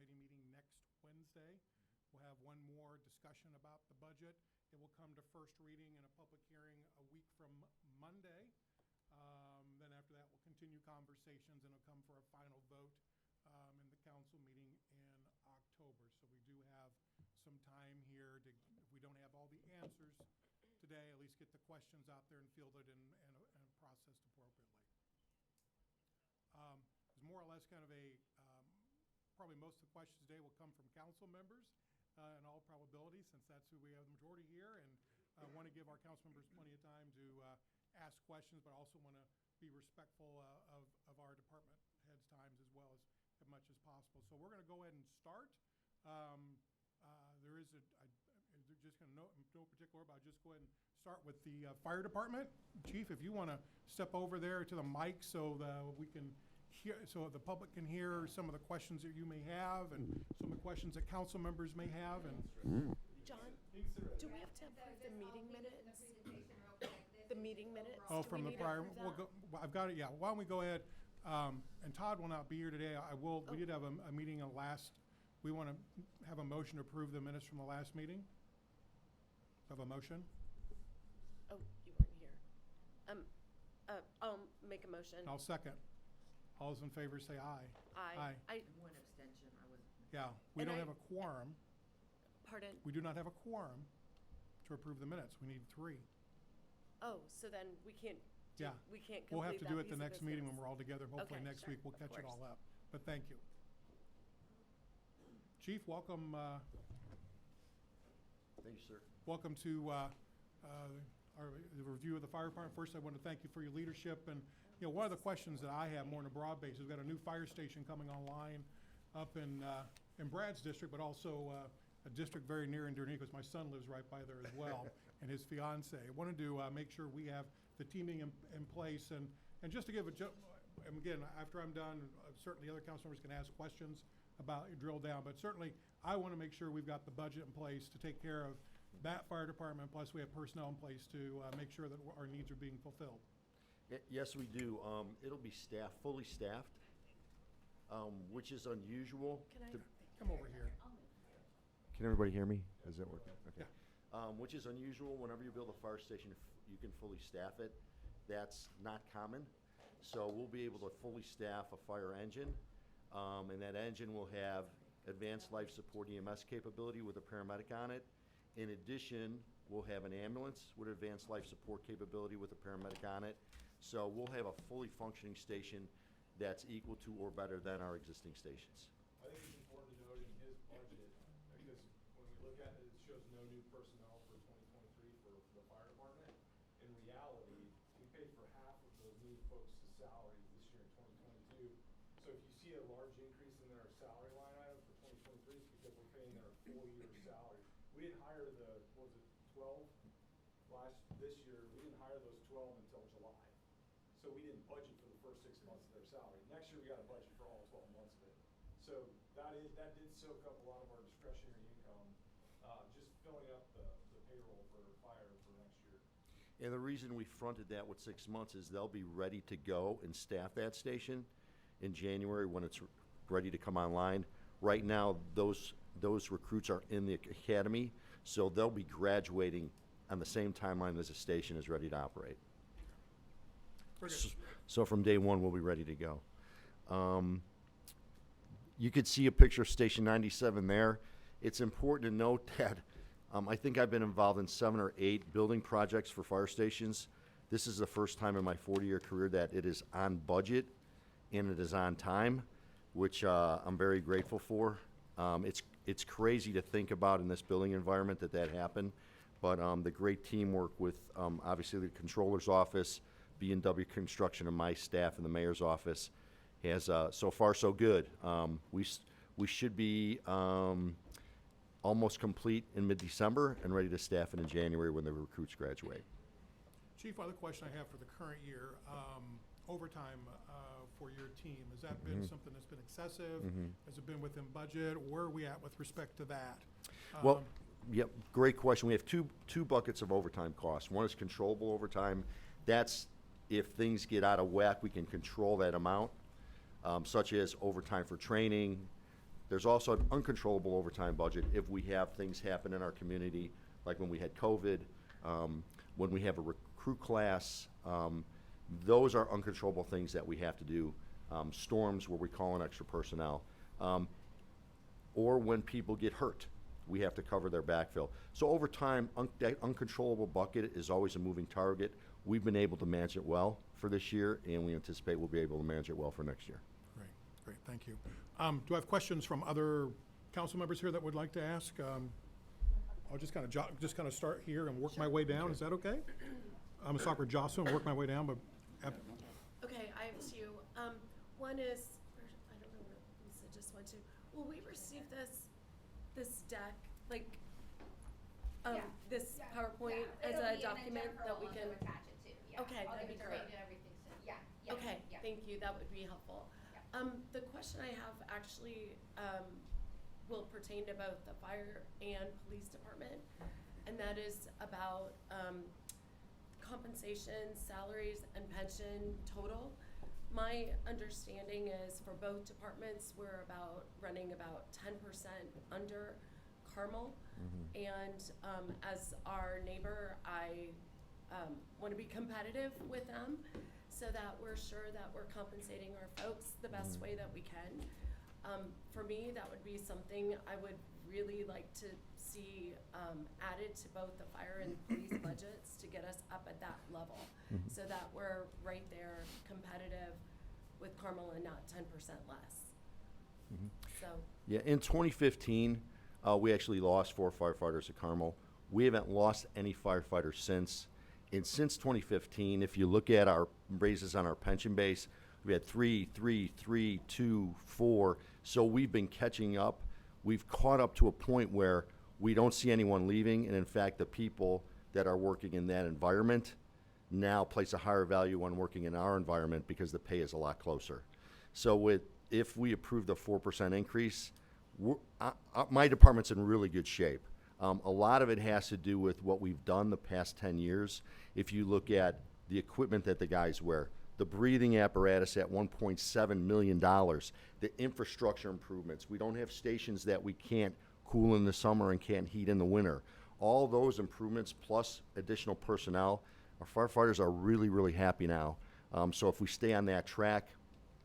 committee meeting next Wednesday. We'll have one more discussion about the budget. It will come to first reading and a public hearing a week from Monday. Then after that, we'll continue conversations, and it'll come for a final vote in the council meeting in October. So we do have some time here to, if we don't have all the answers today, at least get the questions out there and fielded and processed appropriately. It's more or less kind of a, probably most of the questions today will come from council members in all probability, since that's who we have the majority here. And I want to give our council members plenty of time to ask questions, but also want to be respectful of our department heads' times as well as much as possible. So we're going to go ahead and start. There is just going to no particular order, but I'll just go ahead and start with the fire department. Chief, if you want to step over there to the mic so we can hear, so the public can hear some of the questions that you may have and some of the questions that council members may have. And John, do we have to approve the meeting minutes? The meeting minutes? oh, Do from we the need to prior, approve we'll that? go, well, I've got it, yeah. Why don't we go ahead, and Todd will not be here today. We did have a meeting we want to have a motion to approve the minutes from the last meeting. Have a motion? Oh, you weren't here. I'll make a motion. I'll second. All those in favor say aye. I, One abstention, I wasn't. Yeah, we And don't I- have a quorum. pardon? We do not have a quorum to approve the minutes. We need 3. Oh, so then we can't, Yeah. we can't We'll have complete to that do it piece the of next meeting when business. we're all together. Hopefully Okay, next sure, week we'll of catch it course. all up. But thank you. Chief, welcome, Thank you, sir. welcome to the review of the fire department. First, I want to thank you for your leadership. And, you know, one of the questions that I have more on a broad basis, we've got a new fire station coming online up in Brad's district, but also a district very near and dear to me because my son lives right by there as well, and his fiance. I wanted to make sure we have the teaming in place. And just to give and again, after I'm done, certainly other council members can ask questions about, drill down, but certainly I want to make sure we've got the budget in place to take care of that fire department, plus we have personnel in place to make sure that our needs are being fulfilled. Yes, we do. It'll be fully staffed, which is unusual. Can I? Come over here. Can everybody hear me? Is that working? Okay. Yeah. Which is unusual. Whenever you build a fire station, you can fully staff it. That's not common. So we'll be able to fully staff a fire engine, and that engine will have advanced life support EMS capability with a paramedic on it. In addition, we'll have an ambulance with advanced life support capability with a paramedic on it. So we'll have a fully functioning station that's equal to or better than our existing stations. I think it's important to note in his budget, because when we look at it, it shows no new personnel for 2023 for the fire department. In reality, we paid for half of those new folks' salaries this year in 2022. So if you see a large increase in their salary line item for 2023, it's because we're paying their full year salary. We didn't hire what was it, 12 this year, we didn't hire those 12 until July. So we didn't budget for the first 6 months of their salary. Next year, we got a budget for all 12 months of it. So that did soak up a lot of our discretionary income, just filling up the payroll for fire for next year. And the reason we fronted that with 6 months is they'll be ready to go and staff that station in January when it's ready to come online. Right now, those recruits are in the academy, so they'll be graduating on the same timeline as the station is ready to operate. So from day one, we'll be ready to go. You could see a picture of Station 97 there. It's important to note that I think I've been involved in 7 or 8 building projects for fire stations. This is the first time in my 40-year career that it is on budget and it is on time, which I'm very grateful for. It's crazy to think about in this building environment that happened, but the great teamwork with obviously the controller's office, B&W Construction, and my staff in the mayor's office has so far so good. We should be almost complete in mid-December and ready to staff it in January when the recruits graduate. Chief, other question I have for the current year, overtime for your team. Has that been something that's been excessive? Has it been within budget? Where are we at with respect to that? Well, yep, great question. We have two buckets of overtime costs. One is controllable overtime. That's if things get out of whack, we can control that amount, such as overtime for training, There's also an uncontrollable overtime budget if we have things happen in our community, like when we had COVID, when we have a recruit class. Those are uncontrollable things that we have to do. Storms where we call in extra personnel. Or when people get hurt, we have to cover their backfill. So over time, that uncontrollable bucket is always a moving target. We've been able to manage it well for this year, and we anticipate we'll be able to manage it well for next year. Great, thank you. Do I have questions from other council members here that would like to ask? I'll just kind of start here and work my way down. Is that okay? I'm a soccer Jocelyn, work my way down, but Okay, I have two. One is, I don't know where Lisa just went to. Will we receive this deck, like, Yeah. this Yeah, PowerPoint yeah. as It'll a be- and then document Jennifer that will we can? also attach it too, yeah. Okay, I'll that'd get be the great. rate and everything, so, yeah. Okay, yeah. thank you, that would be helpful. Yeah. The question I have actually, will pertain to both the fire and police department, and that is about, compensation, salaries, and pension total. My understanding is for both departments, we're running about 10% under Carmel. And, as our neighbor, I, want to be competitive with them so that we're sure that we're compensating our folks the best way that we can. For me, that would be something I would really like to see added to both the fire and police budgets to get us up at that level, so that we're right there competitive with Carmel and not 10% less. So, Yeah, in 2015, we actually lost 4 firefighters at Carmel. We haven't lost any firefighters since. And since 2015, if you look at our raises on our pension base, we had 3, 3, 3, 2, 4. So we've been catching up. We've caught up to a point where we don't see anyone leaving. And in fact, the people that are working in that environment now place a higher value on working in our environment because the pay is a lot closer. So if we approve the 4% increase, my department's in really good shape. A lot of it has to do with what we've done the past 10 years. If you look at the equipment that the guys wear, the breathing apparatus at $1.7 million, the infrastructure improvements. We don't have stations that we can't cool in the summer and can't heat in the winter. All those improvements plus additional personnel, our firefighters are really, really happy now. So if we stay on that track,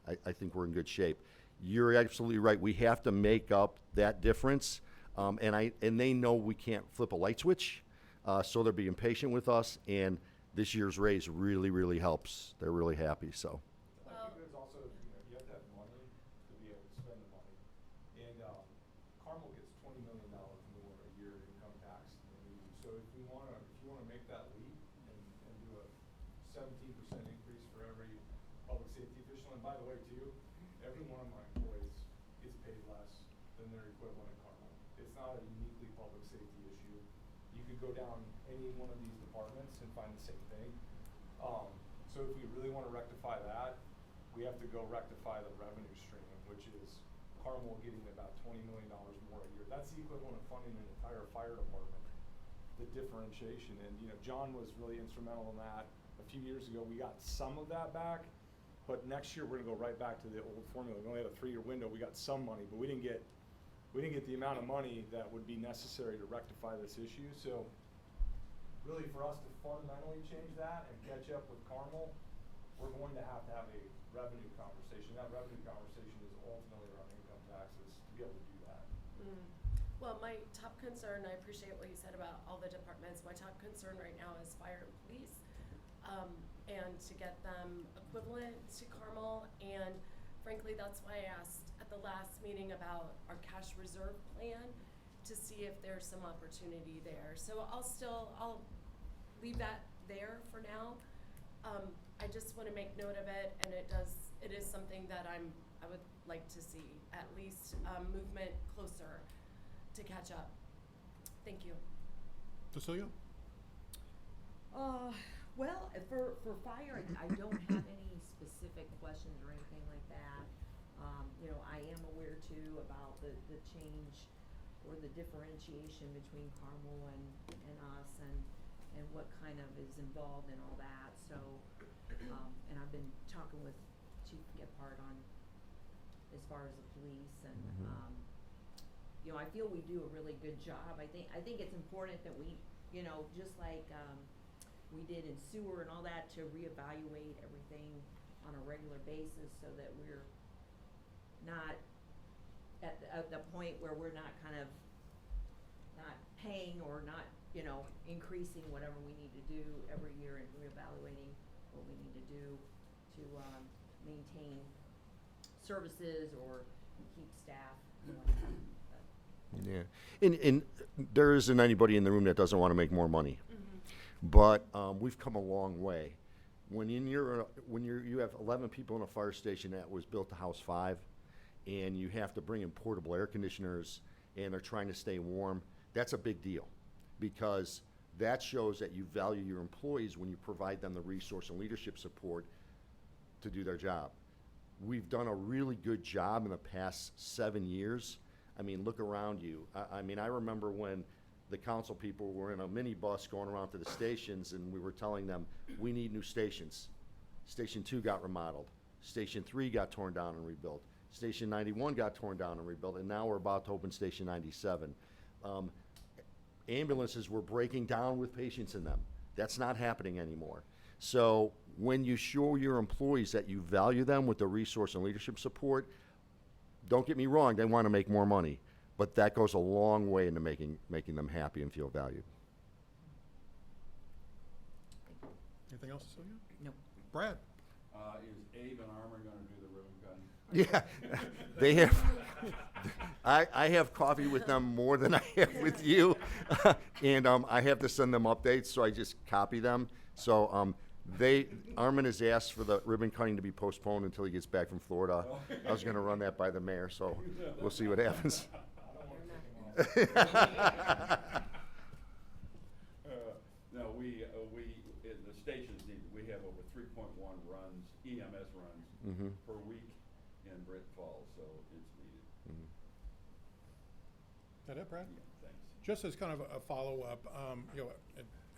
I think we're in good shape. You're absolutely right. We have to make up that difference. And they know we can't flip a light switch, so they're being patient with us. And this year's raise really, really helps. They're really happy. So. I think there's also, you have to have money to be able to spend the money. And Carmel gets $20 million more a year in income tax than we do. So if you wanna make that leap and do a 17% increase for every public safety official, and by the way too, every one of my employees gets paid less than their equivalent in Carmel. It's not a uniquely public safety issue. You could go down any one of these departments and find the same thing. So if we really want to rectify that, we have to go rectify the revenue stream, which is Carmel getting about $20 million more a year. That's the equivalent of funding an entire fire department. The differentiation, and John was really instrumental in that. A few years ago, we got some of that back, but next year we're going to go right back to the old formula. We only had a 3-year window. We got some money, but we didn't get the amount of money that would be necessary to rectify this issue. So really for us to fundamentally change that and catch up with Carmel, we're going to have a revenue conversation. That revenue conversation is ultimately around income taxes to be able to do that. well, my top concern, I appreciate what you said about all the departments. My top concern right now is fire and police, and to get them equivalent to Carmel. And frankly, that's why I asked at the last meeting about our cash reserve plan to see if there's some opportunity there. So I'll leave that there for now. I just want to make note of it, and it is something that I would like to see, at least movement closer to catch up. Thank you. Cecilia? Well, for fire, I don't have any specific questions or anything like that. I am aware too about the change or the differentiation between Carmel and us and what kind of is involved in all that. So, and I've been talking with Chief Gephardt on as far as the police and you know, I feel we do a really good job. I think it's important that we, you know, just like, we did in sewer and all that, to reevaluate everything on a regular basis so that we're not at the point where we're not kind of not paying or not, you know, increasing whatever we need to do every year and reevaluating what we need to do to, maintain services or keep staff and whatnot. But Yeah, and there isn't anybody in the room that doesn't want to make more money. But we've come a long way. When you have 11 people in a fire station that was built to house 5, and you have to bring in portable air conditioners, and they're trying to stay warm, that's a big deal, because that shows that you value your employees when you provide them the resource and leadership support to do their job. We've done a really good job in the past 7 years. I mean, look around you. I mean, I remember when the council people were in a minibus going around to the stations, and we were telling them, we need new stations. Station 2 got remodeled. Station 3 got torn down and rebuilt. Station 91 got torn down and rebuilt, and now we're about to open Station 97. Ambulances were breaking down with patients in them. That's not happening anymore. So when you show your employees that you value them with the resource and leadership support, don't get me wrong, they want to make more money. But that goes a long way into making them happy and feel valued. Anything else, Cecilia? No. Brad? Is Abe and Armour gonna do the ribbon cutting? Yeah, they have, I have coffee with them more than I have with you. And I have to send them updates, so I just copy them. So Armin has asked for the ribbon cutting to be postponed until he gets back from Florida. I was gonna run that by the mayor, so we'll see what happens. No, we, in the stations, we have over 3.1 runs, EMS runs, per week in Britton Falls, so it's needed. Is that it, Brad? Yeah, thanks. Just as kind of a follow-up, you know,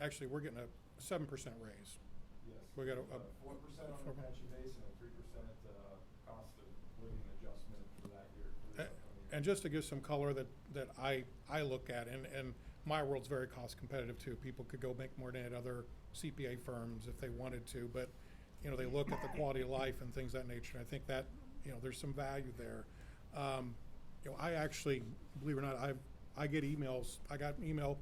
actually, we're getting a 7% raise. Yes. We got a 4% on the pension base and a 3% cost of living adjustment for that year. for this upcoming year. And just to give some color that I look at, and my world's very cost competitive too. People could go make more than at other CPA firms if they wanted to, but, you know, they look at the quality of life and things of that nature. And I think that, you know, there's some value there. You know, I actually, believe it or not, I get emails. I got an email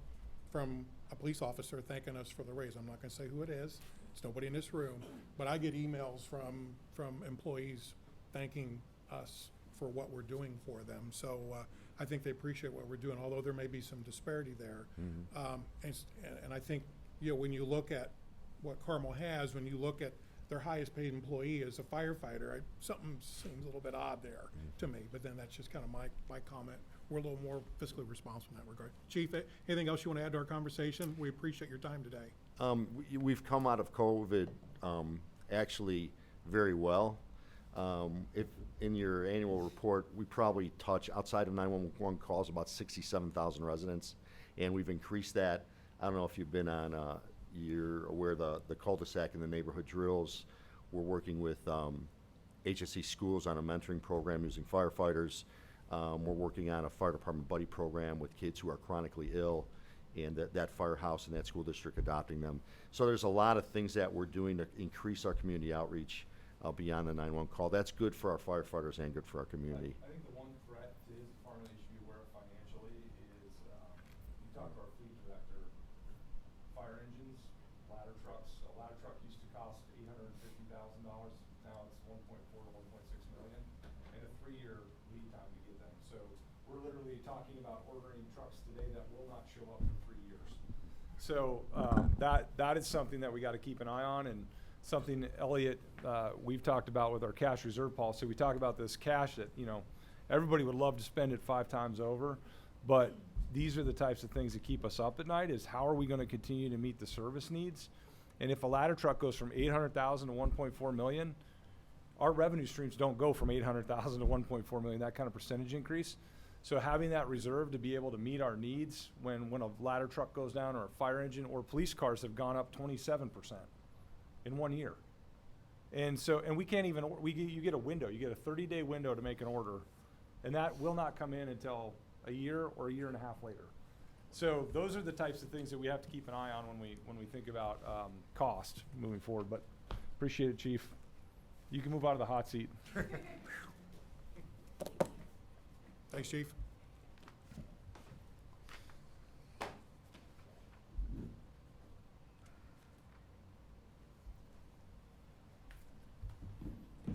from a police officer thanking us for the raise. I'm not gonna say who it is. It's nobody in this room, but I get emails from employees thanking us for what we're doing for them. So I think they appreciate what we're doing, although there may be some disparity there. And I think, you know, when you look at what Carmel has, when you look at their highest paid employee as a firefighter, something seems a little bit odd there to me, but then that's just kind of my comment. We're a little more fiscally responsible in that regard. Chief, anything else you want to add to our conversation? We appreciate your time today. We've come out of COVID actually very well. If in your annual report, we probably touch, outside of 911 calls, about 67,000 residents, and we've increased that. I don't know if you've been on, you're aware the cul-de-sac and the neighborhood drills. We're working with HSC schools on a mentoring program using firefighters. We're working on a fire department buddy program with kids who are chronically ill, and that firehouse and that school district adopting them. So there's a lot of things that we're doing to increase our community outreach beyond the 911 call. That's good for our firefighters and good for our community. I think the one threat to his department they should be aware of financially is, you talk to our fleet director, fire engines, ladder trucks. A ladder truck used to cost $850,000. Now it's 1.4 to 1.6 million, and a 3-year lead time to get them. So we're literally talking about ordering trucks today that will not show up for 3 years. So that is something that we got to keep an eye on, and something, Elliot, we've talked about with our cash reserve policy. We talk about this cash that, you know, everybody would love to spend it 5 times over, but these are the types of things that keep us up at night, is how are we going to continue to meet the service needs? And if a ladder truck goes from 800,000 to 1.4 million, our revenue streams don't go from 800,000 to 1.4 million, that kind of percentage increase. So having that reserve to be able to meet our needs when a ladder truck goes down, or a fire engine, or police cars have gone up 27% in 1 year. And so, and we can't even, you get a window, you get a 30-day window to make an order, and that will not come in until a year or a year and a half later. So those are the types of things that we have to keep an eye on when we think about cost moving forward. But appreciate it, Chief. You can move out of the hot seat. Thanks, Chief.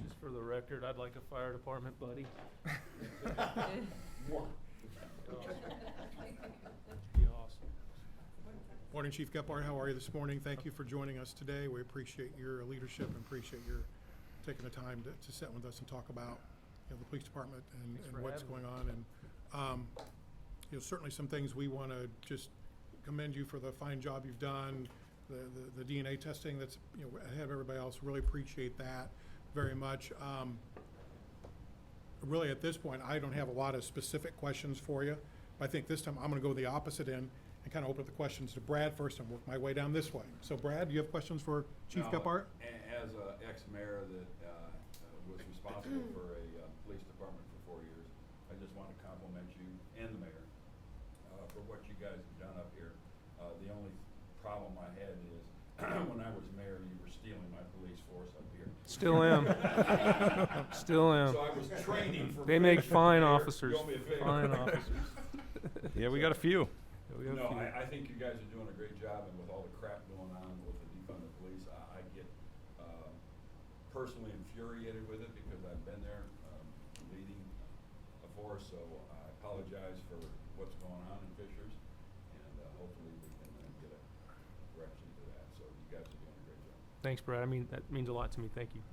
Just for the record, I'd like a fire department buddy. Be awesome. Morning, Chief Gephardt. How are you this morning? Thank you for joining us today. We appreciate your leadership and appreciate your taking the time to sit with us and talk about, the police department Thanks and for what's having going on. And, certainly some things we want to just commend you for the fine job you've done, the DNA testing that's, ahead of everybody else. Really appreciate that very much. Really, at this point, I don't have a lot of specific questions for you. But I think this time I'm going to go the opposite end and kind of open up the questions to Brad first and work my way down this way. So Brad, do you have questions for Chief No, Gephardt? As a ex-mayor that was responsible for a police department for 4 years, I just want to compliment you and the mayor for what you guys have done up here. The only problem I had is when I was mayor, you were stealing my police force up here. Still am. Still am. So I was training for. They make fine Mayor, officers. do me a favor. Fine officers. Yeah, we got a few. Yeah, we have No, a few. I think you guys are doing a great job, and with all the crap going on with the defund the police, I get personally infuriated with it because I've been there leading a force, so I apologize for what's going on in Fishers, and hopefully we can get a correction to that. So you guys are doing a great job. Thanks, Brad. I mean, that means a lot to me. Thank you.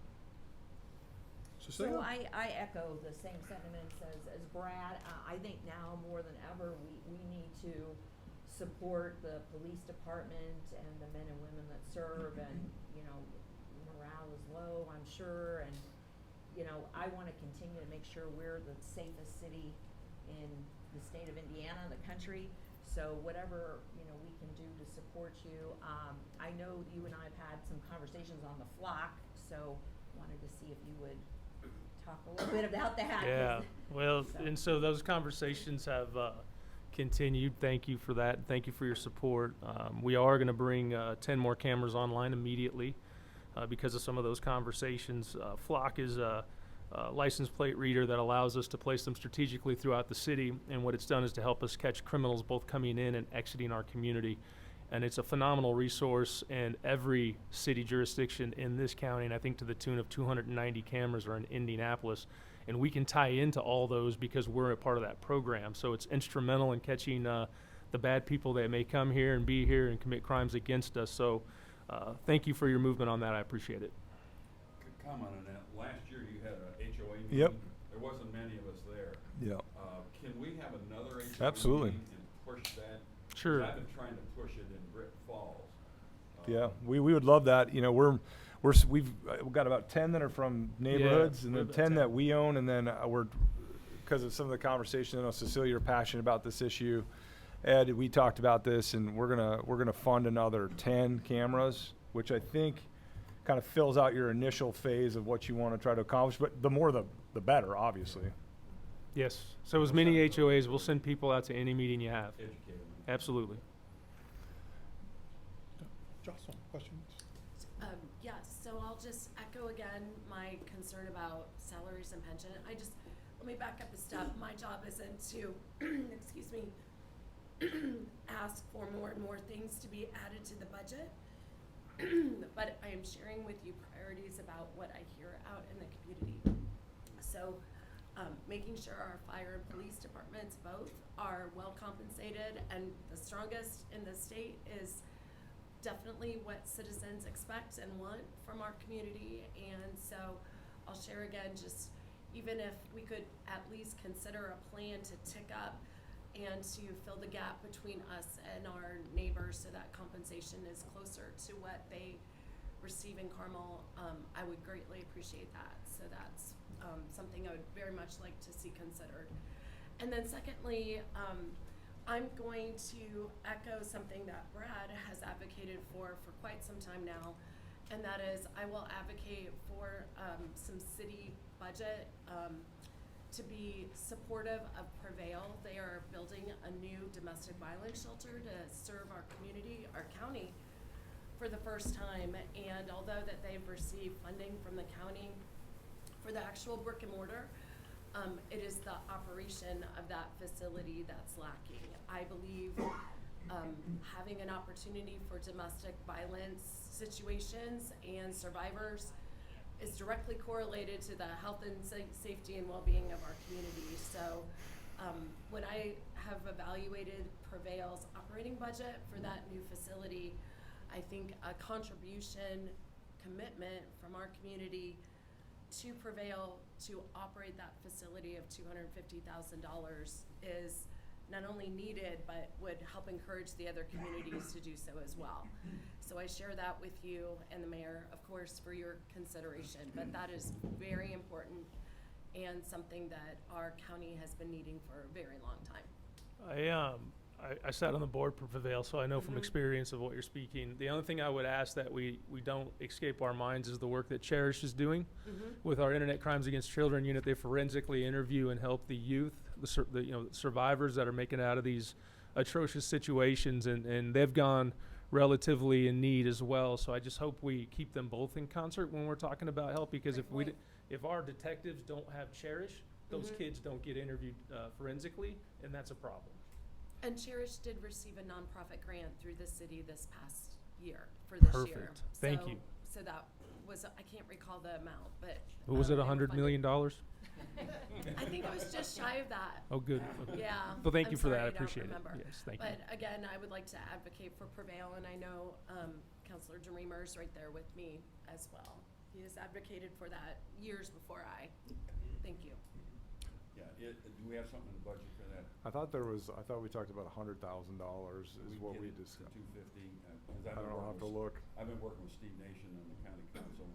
So I echo the same sentiments as Brad. I think now more than ever, we need to support the police department and the men and women that serve, and, morale is low, I'm sure, and, I wanna continue to make sure we're the safest city in the state of Indiana, the country. So whatever, we can do to support you. I know you and I have had some conversations on the flock, so wanted to see if you would talk a little bit about that. 'cause- Yeah. Well, so- and so those conversations have continued. Thank you for that. Thank you for your support. We are going to bring 10 more cameras online immediately because of some of those conversations. Flock is a license plate reader that allows us to place them strategically throughout the city. And what it's done is to help us catch criminals both coming in and exiting our community. And it's a phenomenal resource, and every city jurisdiction in this county, and I think to the tune of 290 cameras, are in Indianapolis. And we can tie into all those because we're a part of that program. So it's instrumental in catching the bad people that may come here and be here and commit crimes against us. So thank you for your movement on that. I appreciate it. Could comment on that. Last year you had a HOA meeting. Yep. There wasn't many of us there. Yeah. Can we have another HOA Absolutely. meeting and push that? 'Cause Sure. I've been trying to push it in Britt Falls. Yeah, we would love that. We've got about 10 that are from neighborhoods, and we then have 10 about that 10. we own, and then we're, because of some of the conversation, I know Cecilia, you're passionate about this issue. Ed, we talked about this, and we're gonna fund another 10 cameras, which I think kind of fills out your initial phase of what you want to try to accomplish. But the more, the better, obviously. Yes. So as many HOAs, we'll send people out to any meeting you have. Educate them. Absolutely. Jocelyn, questions? Yes, so I'll just echo again my concern about salaries and pension. Let me back up a step. My job isn't to, excuse me, ask for more and more things to be added to the budget. But I am sharing with you priorities about what I hear out in the community. So, making sure our fire and police departments both are well compensated, and the strongest in the state is definitely what citizens expect and want from our community. And so I'll share again, just even if we could at least consider a plan to tick up and to fill the gap between us and our neighbors so that compensation is closer to what they receive in Carmel, I would greatly appreciate that. So that's something I would very much like to see considered. And then secondly, I'm going to echo something that Brad has advocated for quite some time now, and that is I will advocate for some city budget to be supportive of Prevail. They are building a new domestic violence shelter to serve our community, our county, for the first time. And although that they've received funding from the county for the actual brick and mortar, it is the operation of that facility that's lacking. I believe having an opportunity for domestic violence situations and survivors is directly correlated to the health and safety and well-being of our community. So when I have evaluated Prevail's operating budget for that new facility, I think a contribution commitment from our community to Prevail to operate that facility of $250,000 is not only needed, but would help encourage the other communities to do so as well. So I share that with you and the mayor, of course, for your consideration, but that is very important and something that our county has been needing for a very long time. I sat on the board for Prevail, so I know from experience of what you're speaking. The only thing I would ask that we don't escape our minds is the work that Cherish is doing with our Internet Crimes Against Children unit. They forensically interview and help the youth, the survivors that are making it out of these atrocious situations, and they've gone relatively in need as well. So I just hope we keep them both in concert when we're talking about help, because if our detectives don't have Cherish, those kids don't get interviewed forensically, and that's a problem. And Cherish did receive a nonprofit grant through the city this past year, for this year. Perfect. Thank you. So that was, I can't recall the amount, but. Was it they were $100 funded. million? I think it was just shy of that. Oh, good. Okay. Yeah. Well, thank I'm you for that. sorry, I don't appreciate it. remember. Yes, thank you. But again, I would like to advocate for Prevail, and I know Councilor Dreamer's right there with me as well. He has advocated for that years before I. Thank you. Yeah, do we have something in the budget for that? I thought we talked about $100,000 is what we get it to discussed. 250, 'cause I don't know, I'll have to look. I've been working with Steve Nation and the county council.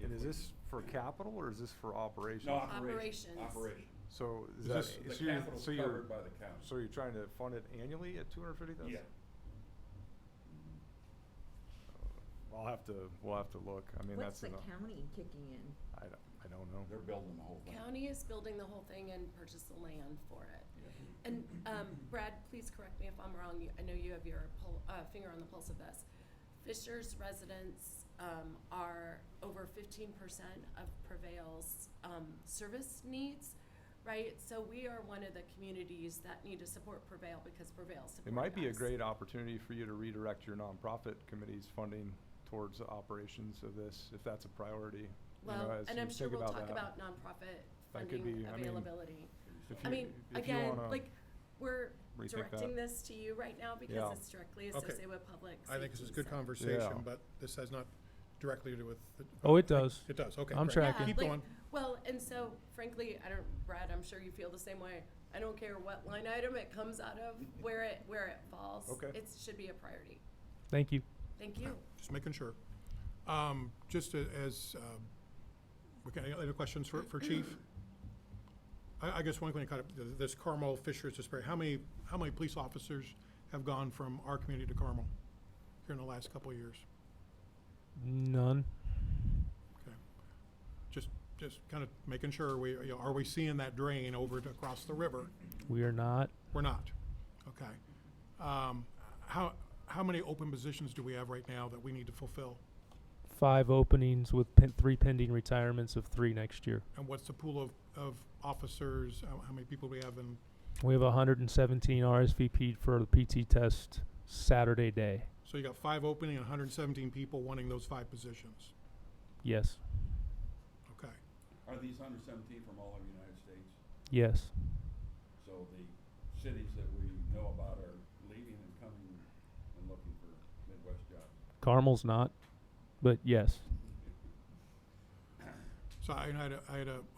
And is this for capital or is this for operations? No, Operations. Operation. So is Is that, this- The so you're, capital's so you're, covered by the county. so you're trying to fund it annually at 250,000? Yeah. We'll have to look. I mean, What's that's the enough. county kicking in? I don't know. They're building the whole thing. County is building the whole thing and purchased the land for it. Yeah. And Brad, please correct me if I'm wrong. I know you have your finger on the pulse of this. Fisher's residents are over 15% of Prevail's service needs, right? So we are one of the communities that need to support Prevail because Prevail supports us. It might be a great opportunity for you to redirect your nonprofit committee's funding towards the operations of this, if that's a priority. Well, as and you I'm sure think we'll talk that. about nonprofit That could funding be- I mean, availability. If I you- mean, if you again, wanna like, we're rethink directing that. this to you right now because Yeah. it's directly Okay. associated with public safety. I think this is a good so- conversation, Yeah. but this has not directly to do with. Oh, it does. It does, okay. I'm great. tracking. Keep like, going. Well, and so frankly, Brad, I'm sure you feel the same way. I don't care what line item it comes out of, where it falls. Okay. It should be a priority. Thank you. Thank you. Just making sure. Just as, okay, any other questions for Chief? I guess one thing, kind of, this Carmel Fisher's disparity, how many police officers have gone from our community to Carmel here in the last couple of years? None. Okay. Just kind of making sure are we seeing that drain over to across the river? We are not. We're not. Okay. How many open positions do we have right now that we need to fulfill? 5 openings with 3 pending retirements of 3 next year. And what's the pool of officers? How many people do we have in? We have 117 RSVP'd for the PT test Saturday day. So you got 5 opening and 117 people wanting those 5 positions. Yes. Okay. Are these 117 from all over the United States? Yes. So the cities that we know about are leaving and coming and looking for Midwest jobs. Carmel's not, but yes. So I had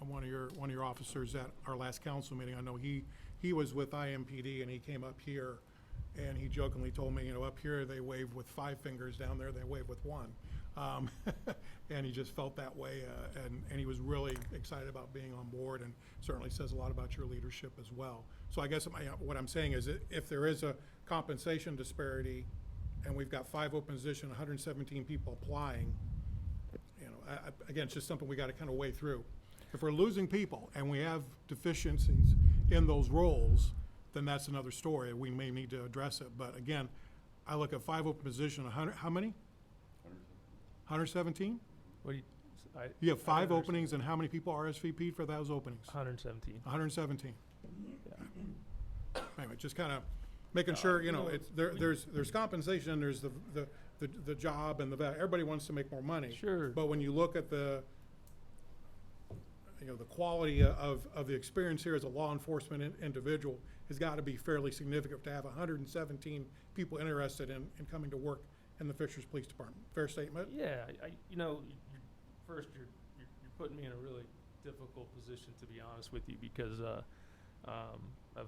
one of your officers at our last council meeting. I know he was with IMPD and he came up here and he jokingly told me, up here they wave with 5 fingers, down there they wave with 1. And he just felt that way, and he was really excited about being on board, and certainly says a lot about your leadership as well. So I guess what I'm saying is that if there is a compensation disparity and we've got 5 open positions, 117 people applying, again, it's just something we got to kind of weigh through. If we're losing people and we have deficiencies in those roles, then that's another story. We may need to address it. But again, I look at 5 open positions, 100, how many? 117? What do you, You have I 5 don't openings, and how many people RSVP'd for those openings? 117. 117. Yeah. Anyway, just kind of making sure, you know, it's, there's compensation, there's the job and everybody wants to make more money. Sure. But when you look at the, you know, the quality of the experience here as a law enforcement individual has got to be fairly significant to have 117 people interested in coming to work in the Fishers Police Department. Fair statement? Yeah, you know, first, you're putting me in a really difficult position, to be honest with you, because of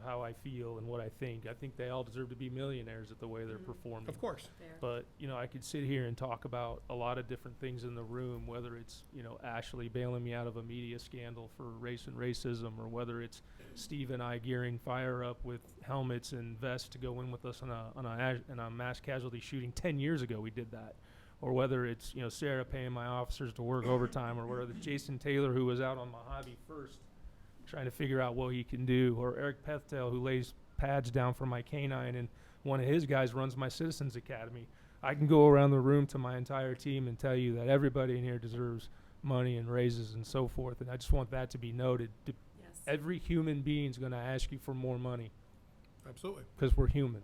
how I feel and what I think. I think they all deserve to be millionaires at the way they're performing. Of course. Fair. But, you know, I could sit here and talk about a lot of different things in the room, whether it's, you know, Ashley bailing me out of a media scandal for race and racism, or whether it's Steve and I gearing fire up with helmets and vests to go in with us on a mass casualty shooting 10 years ago. We did that. Or whether it's, you know, Sarah paying my officers to work overtime, or whether it's Jason Taylor, who was out on Mojave first, trying to figure out what he can do, or Eric Pethtel, who lays pads down for my canine, and one of his guys runs my Citizens Academy. I can go around the room to my entire team and tell you that everybody in here deserves money and raises and so forth, and I just want that to be noted. Yes. Every human being's going to ask you for more money Absolutely. because we're human.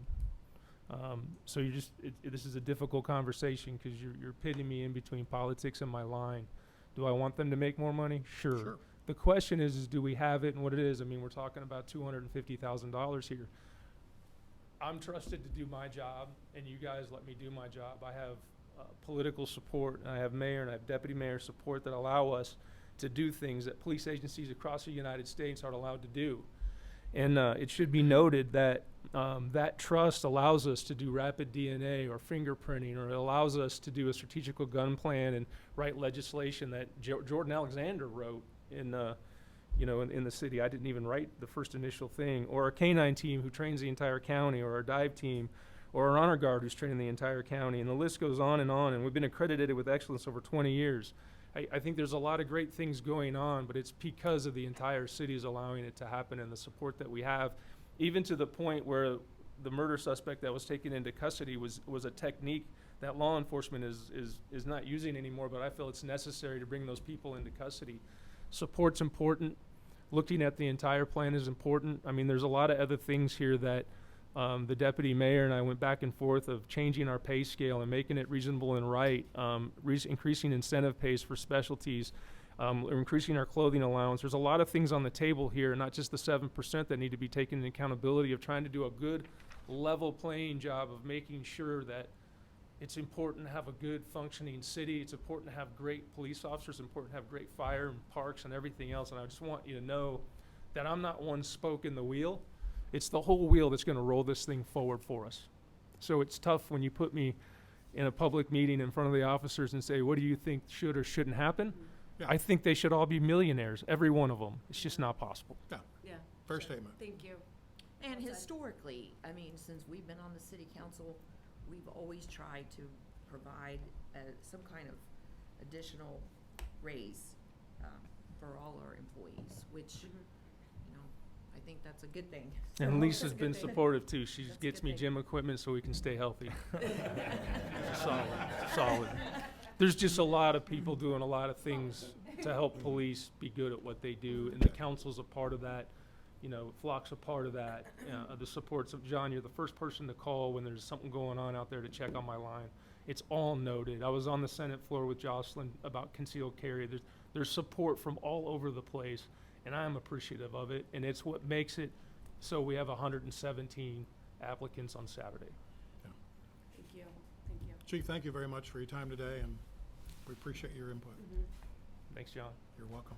So you're just, this is a difficult conversation because you're pitting me in between politics and my line. Do I want them to make more money? Sure. The question is do we have it and what it is? I mean, we're talking about $250,000 here. I'm trusted to do my job, and you guys let me do my job. I have political support, and I have mayor and I have deputy mayor support that allow us to do things that police agencies across the United States aren't allowed to do. And it should be noted that that trust allows us to do rapid DNA or fingerprinting, or it allows us to do a strategical gun plan and write legislation that Jordan Alexander wrote in the city. I didn't even write the first initial thing. Or our canine team who trains the entire county, or our dive team, or our honor guard who's training the entire county. And the list goes on, and we've been accredited with excellence over 20 years. I think there's a lot of great things going on, but it's because of the entire city is allowing it to happen, and the support that we have, even to the point where the murder suspect that was taken into custody was a technique that law enforcement is not using anymore, but I feel it's necessary to bring those people into custody. Support's important. Looking at the entire plan is important. I mean, there's a lot of other things here that the deputy mayor and I went back and forth of changing our pay scale and making it reasonable and right, increasing incentive pays for specialties, increasing our clothing allowance. There's a lot of things on the table here, not just the 7% that need to be taken into accountability, of trying to do a good level playing job of making sure that it's important to have a good functioning city. It's important to have great police officers. It's important to have great fire and parks and everything else. And I just want you to know that I'm not one spoke in the wheel. It's the whole wheel that's going to roll this thing forward for us. So it's tough when you put me in a public meeting in front of the officers and say, what do you think should or shouldn't happen? Yeah. I think they should all be millionaires, every one of them. It's just not possible. Yeah, Yeah. fair sure. statement. Thank you. And Well said. historically, I mean, since we've been on the city council, we've always tried to provide some kind of additional raise for all our employees, which, you know, I think that's a good thing. And So- Lisa's That's a been good thing. supportive too. She That's a gets good me thing. gym equipment so we can stay healthy. Solid. There's just a lot of people doing a lot of things to help police be good at what they do, and the council's a part of that. You know, Flock's a part of that. The supports of John, you're the first person to call when there's something going on out there to check on my line. It's all noted. I was on the Senate floor with Jocelyn about concealed carry. There's support from all over the place, and I am appreciative of it, and it's what makes it so we have 117 applicants on Saturday. Thank you. Thank you. Chief, thank you very much for your time today, and we appreciate your input. Thanks, John. You're welcome.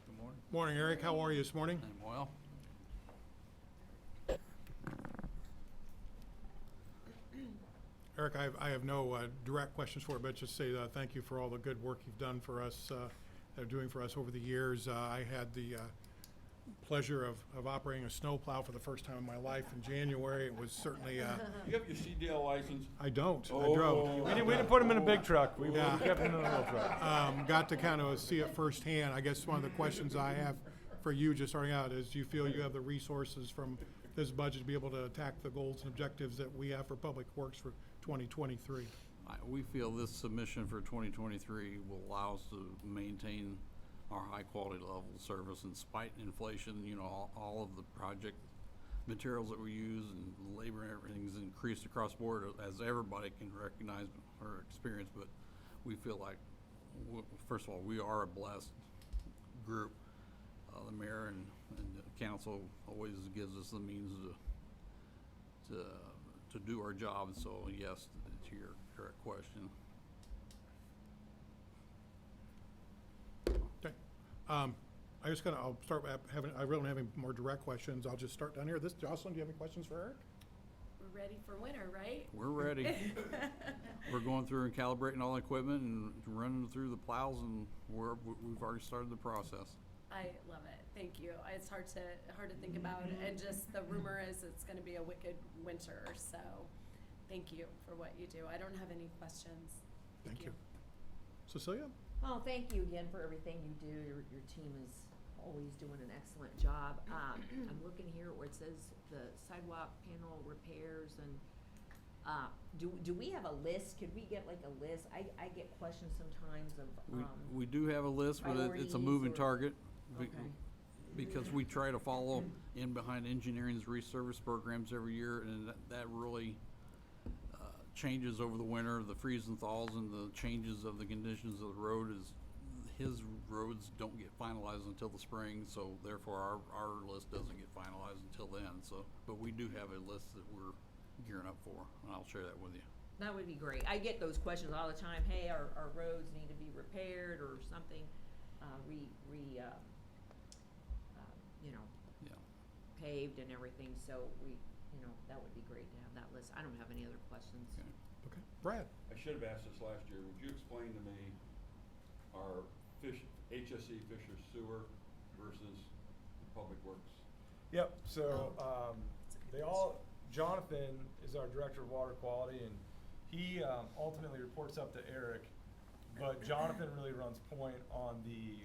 Good morning. Morning, Eric. How are you this morning? I'm well. Eric, I have no direct questions for you, but just say thank you for all the good work you've done for us, doing for us over the years. I had the pleasure of operating a snowplow for the first time in my life in January. It was certainly, You have your CDL license? I don't, I Oh. drove. We didn't put him in a big truck. We Yeah. kept him in a little truck. Got to kind of see it firsthand. I guess one of the questions I have for you just starting out is, do you feel you have the resources from this budget to be able to attack the goals and objectives that we have for Public Works for 2023? We feel this submission for 2023 will allow us to maintain our high-quality level of service in spite of inflation. You know, all of the project materials that we use and labor and everything's increased across the board, as everybody can recognize or experience. But we feel like, first of all, we are a blessed group. The mayor and the council always gives us the means to do our job. So yes, to your correct question. Okay. I just I'll start with I really don't have any more direct questions. I'll just start down here. Jocelyn, do you have any questions for Eric? We're ready for winter, right? We're ready. We're going through and calibrating all the equipment and running through the plows, and we've already started the process. I love it. Thank you. It's hard to think about, and just the rumor is it's going to be a wicked winter. So, thank you for what you do. I don't have any questions. Thank you. Cecilia? Oh, thank you again for everything you do. Your team is always doing an excellent job. I'm looking here where it says the sidewalk panel repairs and, do we have a list? Could we get like a list? I get questions sometimes of, We do have a list, but it's a moving priorities or- target. Because we try to follow in behind engineering's resurface programs every year, and that really changes over the winter. The freeze and thaws and the changes of the conditions of the road his roads don't get finalized until the spring, so therefore our list doesn't get finalized until then. So, but we do have a list that we're gearing up for, and I'll share that with you. That would be great. I get those questions all the time. Hey, our roads need to be repaired or something, you know, Yeah. paved and everything. So that would be great to have that list. I don't have any other questions. Okay. Okay. Brad? I should have asked this last year. Would you explain to me our HSE Fisher Sewer versus the Public Works? Yep, so, Jonathan is our Director of Water Quality, and he ultimately reports up to Eric, but Jonathan really runs point on the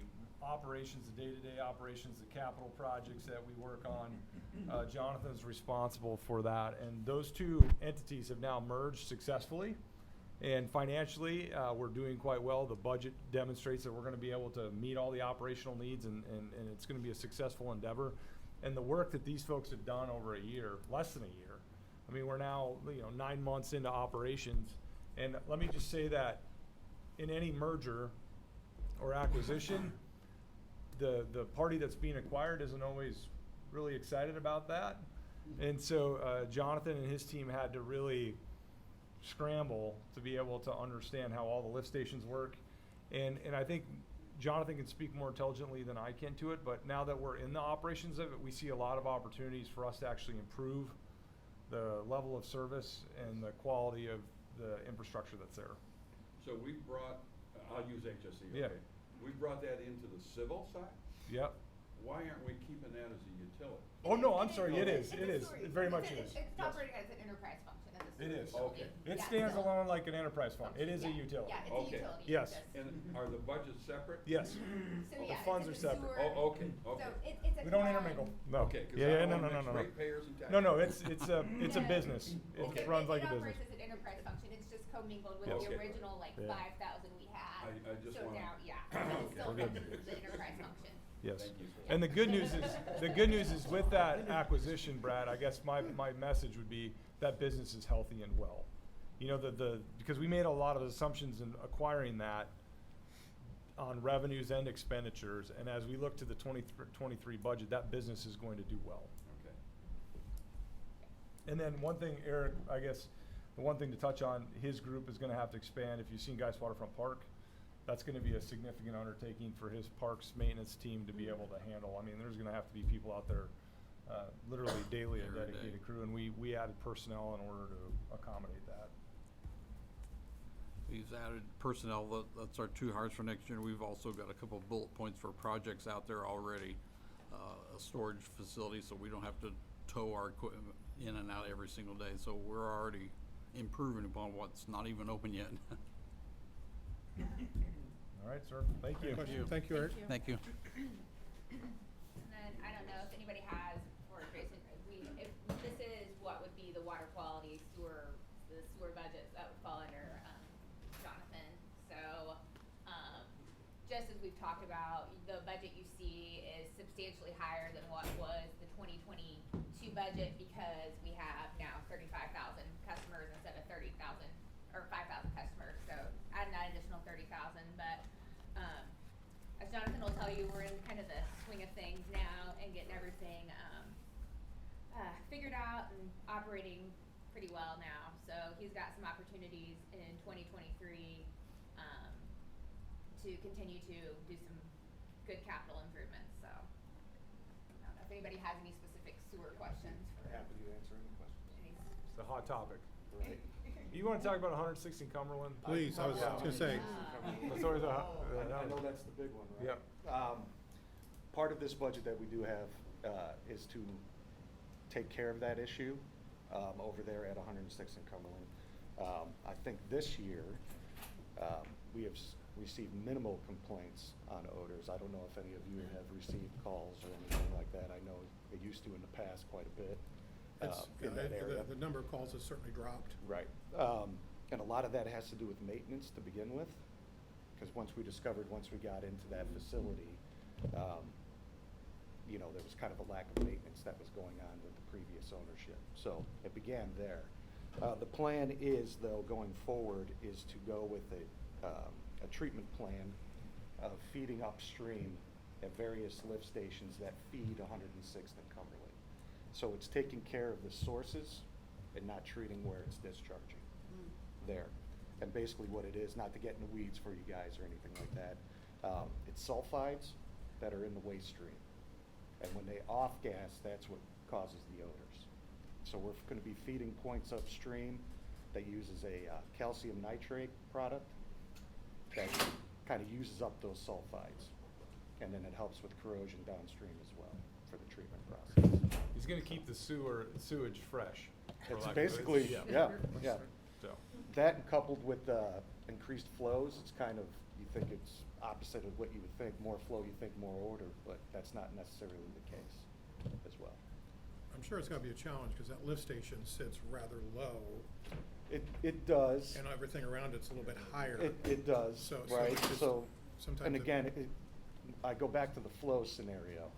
operations, the day-to-day operations, the capital projects that we work on. Jonathan's responsible for that, and those two entities have now merged successfully. And financially, we're doing quite well. The budget demonstrates that we're gonna be able to meet all the operational needs, and it's gonna be a successful endeavor. And the work that these folks have done over a year, less than a year, I mean, we're now, 9 months into operations. And let me just say that in any merger or acquisition, the party that's being acquired isn't always really excited about that. And so Jonathan and his team had to really scramble to be able to understand how all the lift stations work. And I think Jonathan can speak more intelligently than I can to it, but now that we're in the operations of it, we see a lot of opportunities for us to actually improve the level of service and the quality of the infrastructure that's there. So we brought, I'll use HSE, okay? Yeah. We brought that into the civil side? Yep. Why aren't we keeping that as a utility? Oh, no, I'm sorry, it is, It's it a is, sewer it very much utility. is. It's Yes. operating as an enterprise function, as a It sewer is. utility. Okay. It Yeah, stands so- alone like an enterprise fund. It is a Yeah. utility. Yeah, it's a Okay. utility. Yes. Just- And are the budgets separate? Yes. So the yeah, funds it's are a separate. sewer- Oh, okay, okay. So it's a We don't combined- intermingle, no. Okay, 'cause Yeah, I yeah, don't no, wanna no, mix no, no. ratepayers and taxpayers. No, no, it's a Yeah. business. Okay. It runs like a It business. operates as an enterprise function. It's just commingled with Okay. the original Yeah. 5,000 we had. I just So wanna- now, yeah, but it's still We're good. the enterprise function. Yes. Thank you. And the good news is with that acquisition, Brad, I guess my message would be that business is healthy and well. Because we made a lot of assumptions in acquiring that on revenues and expenditures, and as we look to the 23 budget, that business is going to do well. Okay. And then one thing, Eric, I guess, the one thing to touch on, his group is gonna have to expand. If you've seen Geist Waterfront Park, that's gonna be a significant undertaking for his parks maintenance team to be able to handle. I mean, there's gonna have to be people out there, literally daily, a Every day. dedicated crew, and we added personnel in order to accommodate that. He's added personnel, that's our two hires for next year. We've also got a couple of bullet points for projects out there already. A storage facility, so we don't have to tow our equipment in and out every single day. So we're already improving upon what's not even open yet. All right, sir, thank you. Question? Thank you, Eric. Thank you. And then, I don't know if anybody has, or Jason, if this is what would be the water quality the sewer budgets that would fall under, Jonathan. So, just as we've talked about, the budget you see is substantially higher than what was the 2022 budget because we have now 35,000 customers instead of 30,000, or 5,000 customers, so adding that additional 30,000, but, as Jonathan will tell you, we're in kind of the swing of things now and getting everything, figured out and operating pretty well now, so he's got some opportunities in 2023, to continue to do some good capital improvements, so. I don't know if anybody has any specific sewer questions for Happy to answer any questions. any. It's a hot topic. Right. You wanna talk about 116 Cumberland? Please, I was gonna say. That's always a, I know that's the big one, right? Yep. Part of this budget that we do have is to take care of that issue over there at 106 in Cumberland. I think this year, we have received minimal complaints on odors. I don't know if any of you have received calls or anything like that. I know it used to in the past quite a bit in that area. The number of calls has certainly dropped. Right. And a lot of that has to do with maintenance to begin with, because once we got into that facility, you know, there was kind of a lack of maintenance that was going on with the previous ownership. So it began there. The plan is, though, going forward, is to go with a treatment plan of feeding upstream at various lift stations that feed 106th and Cumberland. So it's taking care of the sources and not treating where it's discharging there. And basically what it is, not to get in the weeds for you guys or anything like that, it's sulfides that are in the waste stream. And when they off-gas, that's what causes the odors. So we're gonna be feeding points upstream that uses a calcium nitrate product that kind of uses up those sulfides. And then it helps with corrosion downstream as well for the treatment process. He's gonna keep the sewage fresh. for It's lack of- basically, yeah. So, That and coupled with increased flows, it's kind of, you think it's opposite of what you would think. More flow, you think more odor, but that's not necessarily the case as well. I'm sure it's gonna be a challenge, because that lift station sits rather low, It does. and everything around it's a little bit higher. It does, So right? it's just So, sometimes and it- again, I go back to the flow scenario.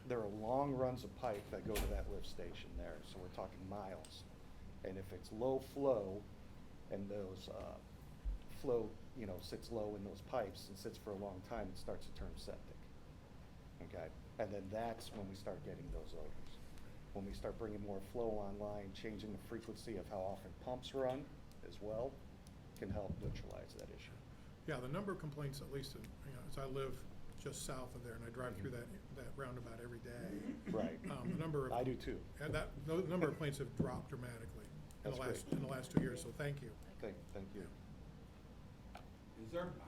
There are long runs of pipe that go to that lift station there, so we're talking miles. And if it's low flow and those flow, you know, sits low in those pipes and sits for a long time, it starts to turn septic. Okay? And then that's when we start getting those odors. When we start bringing more flow online, changing the frequency of how often pumps run as well, can help neutralize that issue. Yeah, the number of complaints, at least, as I live just south of there, and I drive through that roundabout every day. Right. The number of. I do too. And the number of complaints have dropped dramatically in That's the last 2 years, so thank you. Thank you.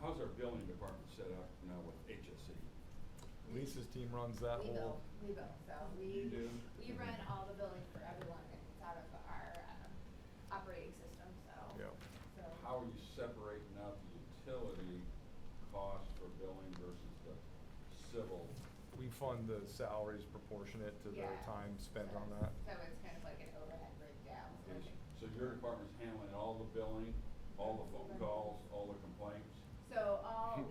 How's our billing department set up now with HSE? Lisa's team runs that whole. We bill, so You do? we run all the billing for everyone, and it's out of our, operating system, so. Yeah. So. How are you separating out the utility cost for billing versus the civil? We fund the salaries proportionate to the Yeah. time spent So- on that. So it's kind of like an overhead breakdown, so. So your department's handling all the billing, all the phone calls, all the complaints? So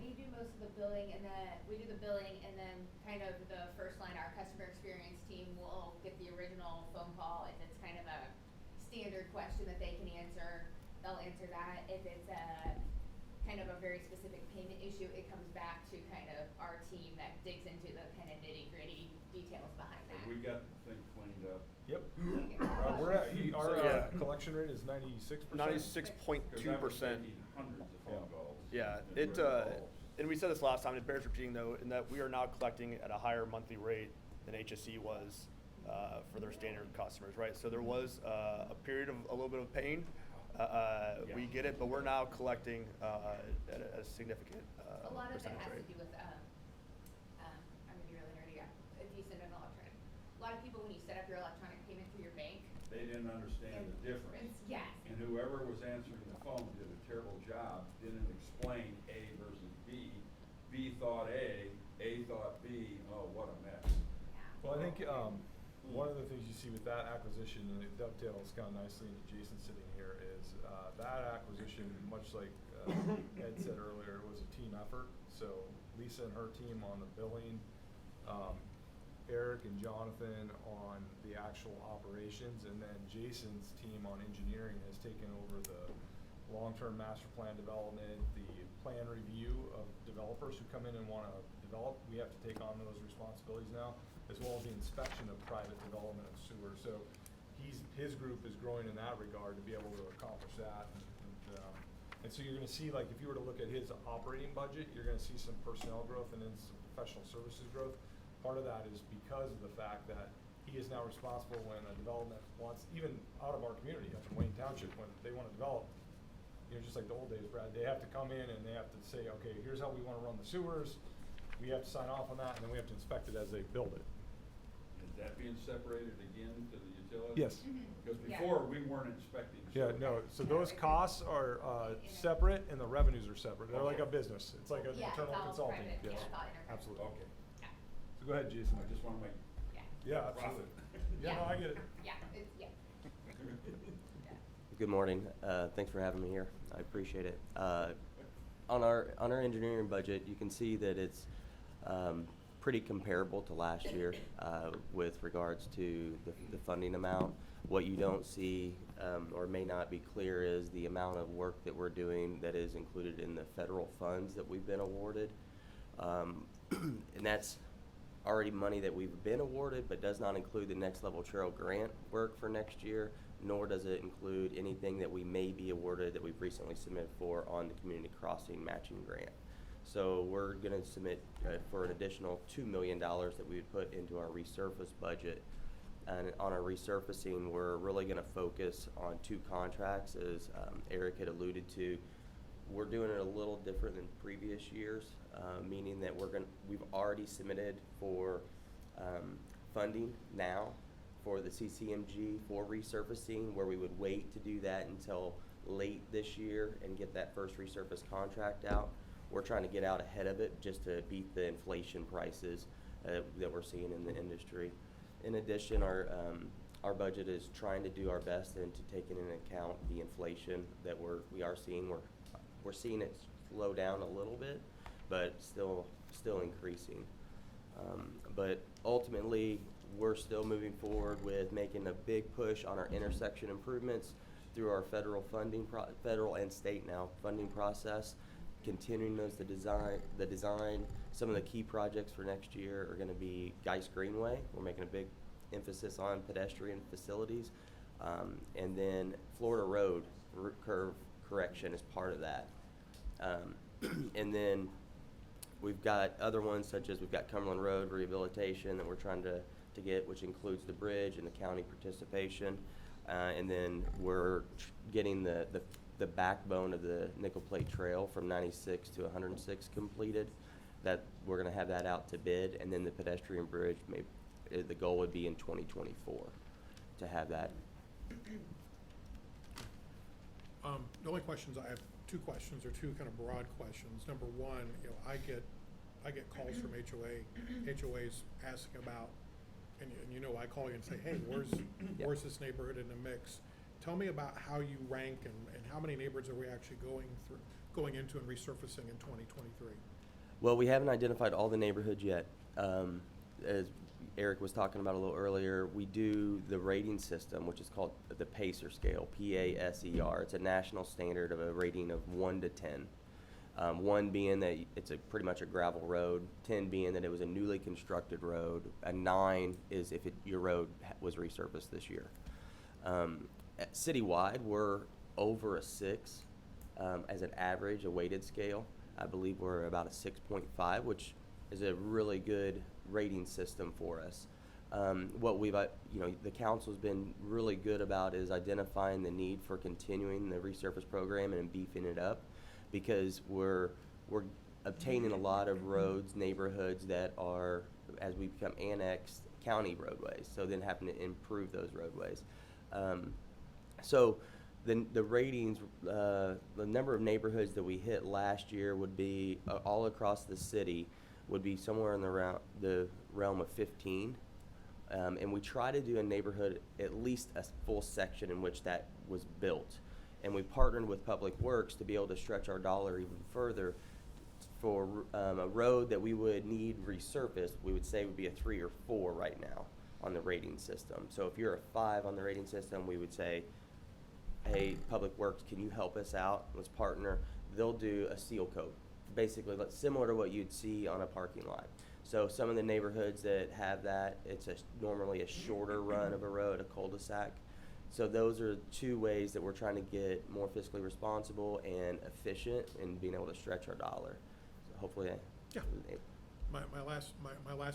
we do most of the billing, and then, we do the billing, and then kind of the first line, our customer experience team will get the original phone call. If it's kind of a standard question that they can answer, they'll answer that. If it's a kind of a very specific payment issue, it comes back to kind of our team that digs into the kind of nitty-gritty details behind Have that. we got the thing cleaned up? Yep. Okay. We're at, our Yeah. collection rate is 96%. 96.2%. Hundreds of phone calls. Yeah, and it, weird calls. and we said this last time, it bears repeating though, in that we are now collecting at a higher monthly rate than HSE was for their standard customers, right? So there was a period of a little bit of pain We get it, but we're now collecting at a significant A lot of it percentage has to rate. do with, I'm gonna be really nerdy, if you send an electronic, a lot of people, when you set up your electronic payment through your bank. They didn't understand the difference. Yes. And whoever was answering the phone did a terrible job, didn't explain A versus B. B thought A thought B, oh, what a mess. Well, I think, one of the things you see with that acquisition, and it dovetails kind of nicely into Jason sitting here, is, that acquisition, much like, Ed said earlier, was a team effort. So Lisa and her team on the billing, Eric and Jonathan on the actual operations, and then Jason's team on engineering has taken over the long-term master plan development, the plan review of developers who come in and wanna develop. We have to take on those responsibilities now, as well as the inspection of private development of sewer. So his group is growing in that regard to be able to accomplish that. And so you're gonna see, like, if you were to look at his operating budget, you're gonna see some personnel growth and then some professional services growth. Part of that is because of the fact that he is now responsible when a development wants, even out of our community, up in Wayne Township, when they wanna develop, you know, just like the old days, Brad, they have to come in and they have to say, okay, here's how we wanna run the sewers, we have to sign off on that, and then we have to inspect it as they build it. Is that being separated again to the utilities? Yes. Because Yeah. before, we weren't inspecting. Yeah, no, so those costs are, separate and the revenues are separate, they're like a business, it's like an Yeah, it's internal all consulting, private, yes, yeah, it's all intercompany. absolutely. Okay, Yeah, So go ahead, Jason. I just wanna make yeah, Yeah, absolutely. profit. Yeah, no, I get it. yeah, it's, yeah. Good morning. Thanks for having me here. I appreciate it. On our engineering budget, you can see that it's pretty comparable to last year with regards to the funding amount. What you don't see or may not be clear is the amount of work that we're doing that is included in the federal funds that we've been awarded. And that's already money that we've been awarded, but does not include the Next Level Trail grant work for next year, nor does it include anything that we may be awarded that we've recently submitted for on the community crossing matching grant. So we're gonna submit for an additional $2 million that we would put into our resurface budget. And on our resurfacing, we're really gonna focus on 2 contracts, as Eric had alluded to. We're doing it a little different than previous years, meaning that we've already submitted for funding now for the CCMG for resurfacing, where we would wait to do that until late this year and get that first resurface contract out. We're trying to get out ahead of it just to beat the inflation prices that we're seeing in the industry. In addition, our budget is trying to do our best into taking into account the inflation that we are seeing. We're seeing it slow down a little bit, but still increasing. But ultimately, we're still moving forward with making a big push on our intersection improvements through our federal and state now funding process. Continuing the design. Some of the key projects for next year are going to be Geist Greenway. We're making a big emphasis on pedestrian facilities, and then Florida Road root curve correction is part of that. And then we've got other ones, such as we've got Cumberland Road rehabilitation that we're trying to get, which includes the bridge and the county participation. And then we're getting the backbone of the Nickel Plate Trail from 96 to 106 completed. That we're going to have that out to bid, and then the pedestrian bridge, the goal would be in 2024 to have that. The only questions, I have 2 questions, or 2 kind of broad questions. Number one, you know, I get calls from HOAs asking about, and you know, I call you and say, hey, where's this neighborhood in the mix? Tell me about how you rank and how many neighborhoods are we actually going into and resurfacing in 2023? Well, we haven't identified all the neighborhoods yet. As Eric was talking about a little earlier, we do the rating system, which is called the PACER scale, PASER. It's a national standard of a rating of 1 to 10. 1 being that it's pretty much a gravel road, 10 being that it was a newly constructed road, a 9 is if your road was resurfaced this year. Citywide, we're over a 6 as an average, a weighted scale. I believe we're about a 6.5, which is a really good rating system for us. What we've, the council's been really good about is identifying the need for continuing the resurface program and beefing it up, because we're obtaining a lot of roads, neighborhoods that are, as we become annexed, county roadways, so then having to improve those roadways. So the ratings, the number of neighborhoods that we hit last year would be, all across the city, would be somewhere in the realm of 15. And we try to do a neighborhood, at least a full section in which that was built. And we partnered with Public Works to be able to stretch our dollar even further. For a road that we would need resurfaced, we would say would be a 3 or 4 right now on the rating system. So if you're a 5 on the rating system, we would say, hey, Public Works, can you help us out? Let's partner. They'll do a seal coat, basically similar to what you'd see on a parking lot. So some of the neighborhoods that have that, it's normally a shorter run of a road, a cul-de-sac. So those are 2 ways that we're trying to get more fiscally responsible and efficient in being able to stretch our dollar. So hopefully Yeah. My last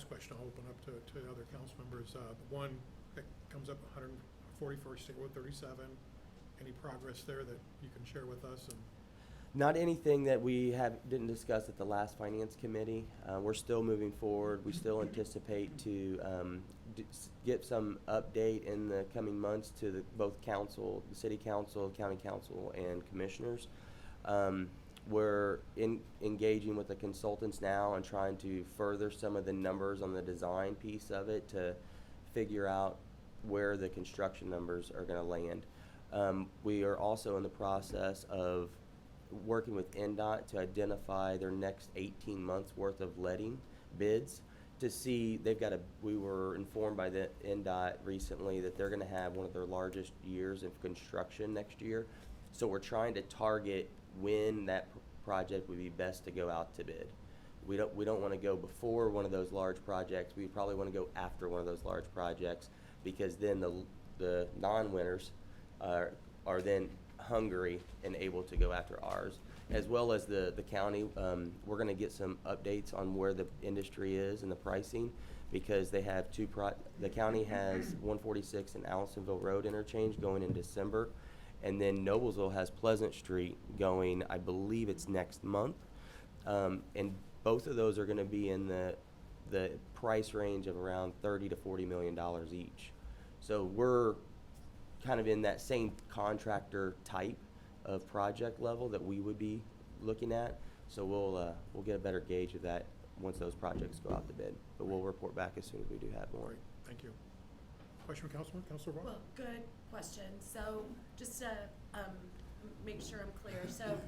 question, I'll open up to other council members. The one that comes up 141st State Road 37, any progress there that you can share with us? And Not anything that we didn't discuss at the last finance committee. We're still moving forward. We still anticipate to get some update in the coming months to both council, the city council, county council, and commissioners. We're engaging with the consultants now and trying to further some of the numbers on the design piece of it to figure out where the construction numbers are going to land. We are also in the process of working with NDOT to identify their next 18 months worth of letting bids to see, we were informed by the NDOT recently that they're going to have one of their largest years of construction next year. So we're trying to target when that project would be best to go out to bid. We don't want to go before one of those large projects. We probably want to go after one of those large projects, because then the non-winners are then hungry and able to go after ours, as well as the county. We're going to get some updates on where the industry is and the pricing, because they have the county has 146 and Allisonville Road interchange going in December, and then Noblesville has Pleasant Street going, I believe it's next month, and both of those are going to be in the price range of around $30 to $40 million each. So we're kind of in that same contractor type of project level that we would be looking at. So we'll get a better gauge of that once those projects go out to bid. But we'll report back as soon as we do have more. Great, thank you. Question from Councilor Ross? Well, good question. So just to make sure I'm clear, so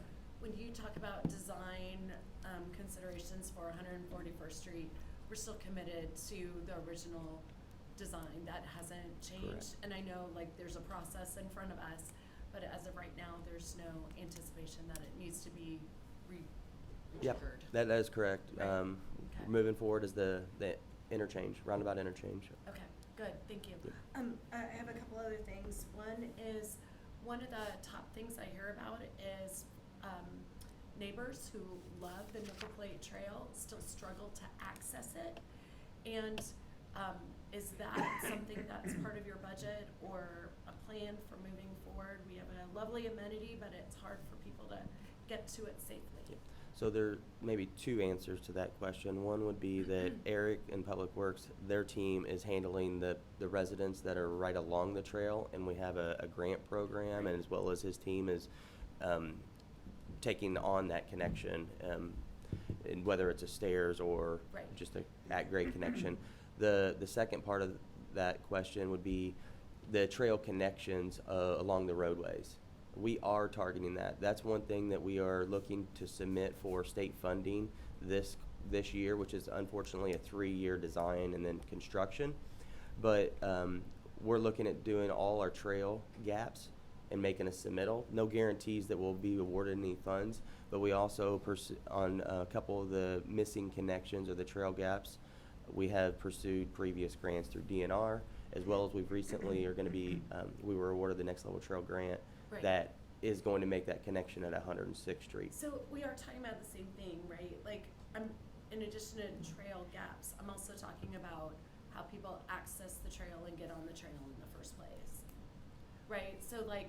when you talk about design considerations for 141st Street, we're still committed to the original design. That hasn't changed. Correct. And I know there's a process in front of us, but as of right now, there's no anticipation that it needs to be Yep, re-triggered. that is correct. Right. Okay. Moving forward is the interchange, roundabout interchange. Okay, good, thank you. Yeah. I have a couple other things. One of the top things I hear about is neighbors who love the Nickel Plate Trail still struggle to access it. And is that something that's part of your budget or a plan for moving forward? We have a lovely amenity, but it's hard for people to get to it safely. So there may be 2 answers to that question. One would be that Eric in Public Works, their team is handling the residents that are right along the trail, and we have a grant program, and as well as his team is taking on that connection, and whether it's a stairs or Right. just a at-grade connection. The second part of that question would be the trail connections along the roadways. We are targeting that. That's one thing that we are looking to submit for state funding this year, which is unfortunately a 3-year design and then construction. But we're looking at doing all our trail gaps and making a submittal. No guarantees that we'll be awarded any funds, but we also on a couple of the missing connections or the trail gaps, we have pursued previous grants through DNR, as well as we've recently are going to be, we were awarded the Next Level Trail grant. Right. That is going to make that connection at 106th Street. So we are talking about the same thing, right? In addition to trail gaps, I'm also talking about how people access the trail and get on the trail in the first place. Right, so like,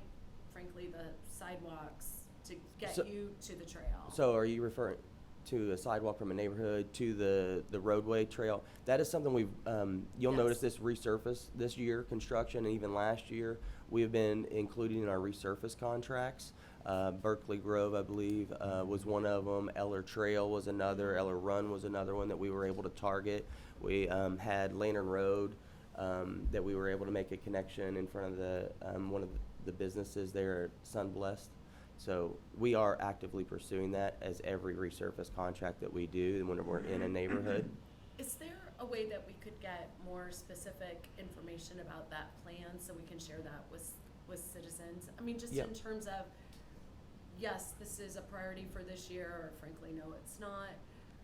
frankly, the sidewalks to get So- you to the trail. So are you referring to a sidewalk from a neighborhood to the roadway trail? That is something we've, you'll notice Yes. this resurface this year, construction, and even last year, we have been including in our resurface contracts. Berkeley Grove, I believe, was one of them. Eller Trail was another. Eller Run was another one that we were able to target. We had Lantern Road that we were able to make a connection in front of the one of the businesses there at Sunblessed. So we are actively pursuing that as every resurface contract that we do when we're in a neighborhood. Is there a way that we could get more specific information about that plan so we can share that with citizens? I mean, just Yeah. in terms of, yes, this is a priority for this year, or frankly, no, it's not.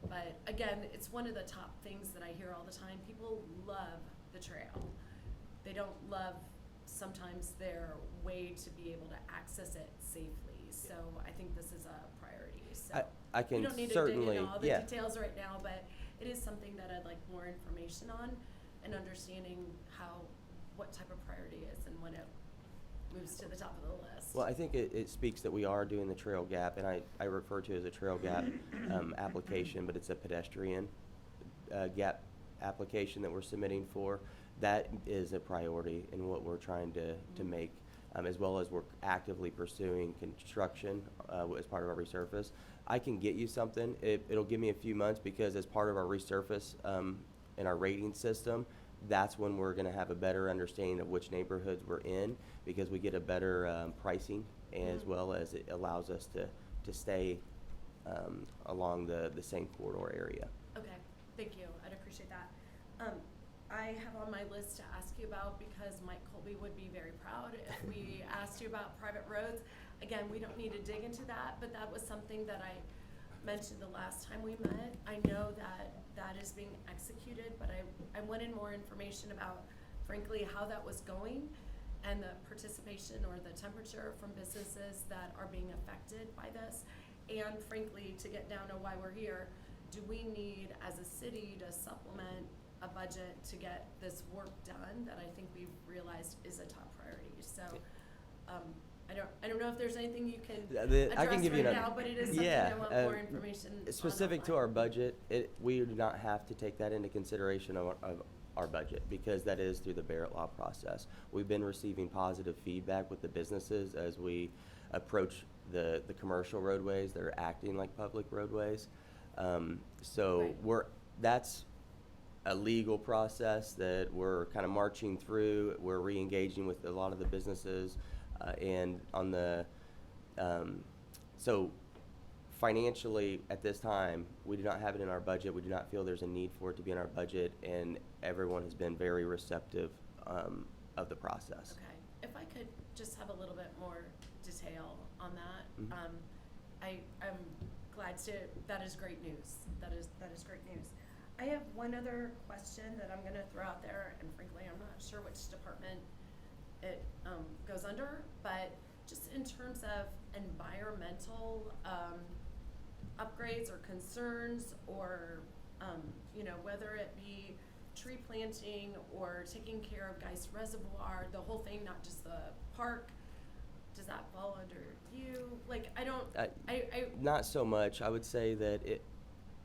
But again, it's one of the top things that I hear all the time. People love the trail. They don't love sometimes their way to be able to access it safely. So I think this is a priority, so. I can We don't need to dig certainly, into all the yeah. details right now, but it is something that I'd like more information on and understanding what type of priority is and when it moves to the top of the list. Well, I think it speaks that we are doing the trail gap, and I refer to it as a trail gap application, but it's a pedestrian gap application that we're submitting for. That is a priority in what we're trying to make, as well as we're actively pursuing construction as part of our resurface. I can get you something. It'll give me a few months because as part of our resurface and our rating system, that's when we're gonna have a better understanding of which neighborhoods we're in, because we get a better pricing, as well as it allows us to stay along the same corridor area. Okay, thank you, I'd appreciate that. I have on my list to ask you about, because Mike Colby would be very proud if we asked you about private roads. Again, we don't need to dig into that, but that was something that I mentioned the last time we met. I know that is being executed, but I wanted more information about, frankly, how that was going and the participation or the temperature from businesses that are being affected by this. And frankly, to get down to why we're here, do we need, as a city, to supplement a budget to get this work done that I think we've realized is a top priority? So, I don't know if there's anything you can I can address give you right an- now, but it is something yeah, I want more information on. Specific to outline. our budget, we do not have to take that into consideration of our budget, because that is through the Barrett Law process. We've been receiving positive feedback with the businesses as we approach the commercial roadways that are acting like public roadways. So Right. that's a legal process that we're kind of marching through. We're re-engaging with a lot of the businesses, and on the, so financially, at this time, we do not have it in our budget. We do not feel there's a need for it to be in our budget, and everyone has been very receptive of the process. Okay, if I could just have a little bit more detail on that. Mhm. I'm glad to, that is great news. That is great news. I have one other question that I'm gonna throw out there, and frankly, I'm not sure which department it goes under, but just in terms of environmental upgrades or concerns, or whether it be tree planting or taking care of Geist Reservoir, the whole thing, not just the park, does that fall under you? Like, I don't, Not so much. I would say that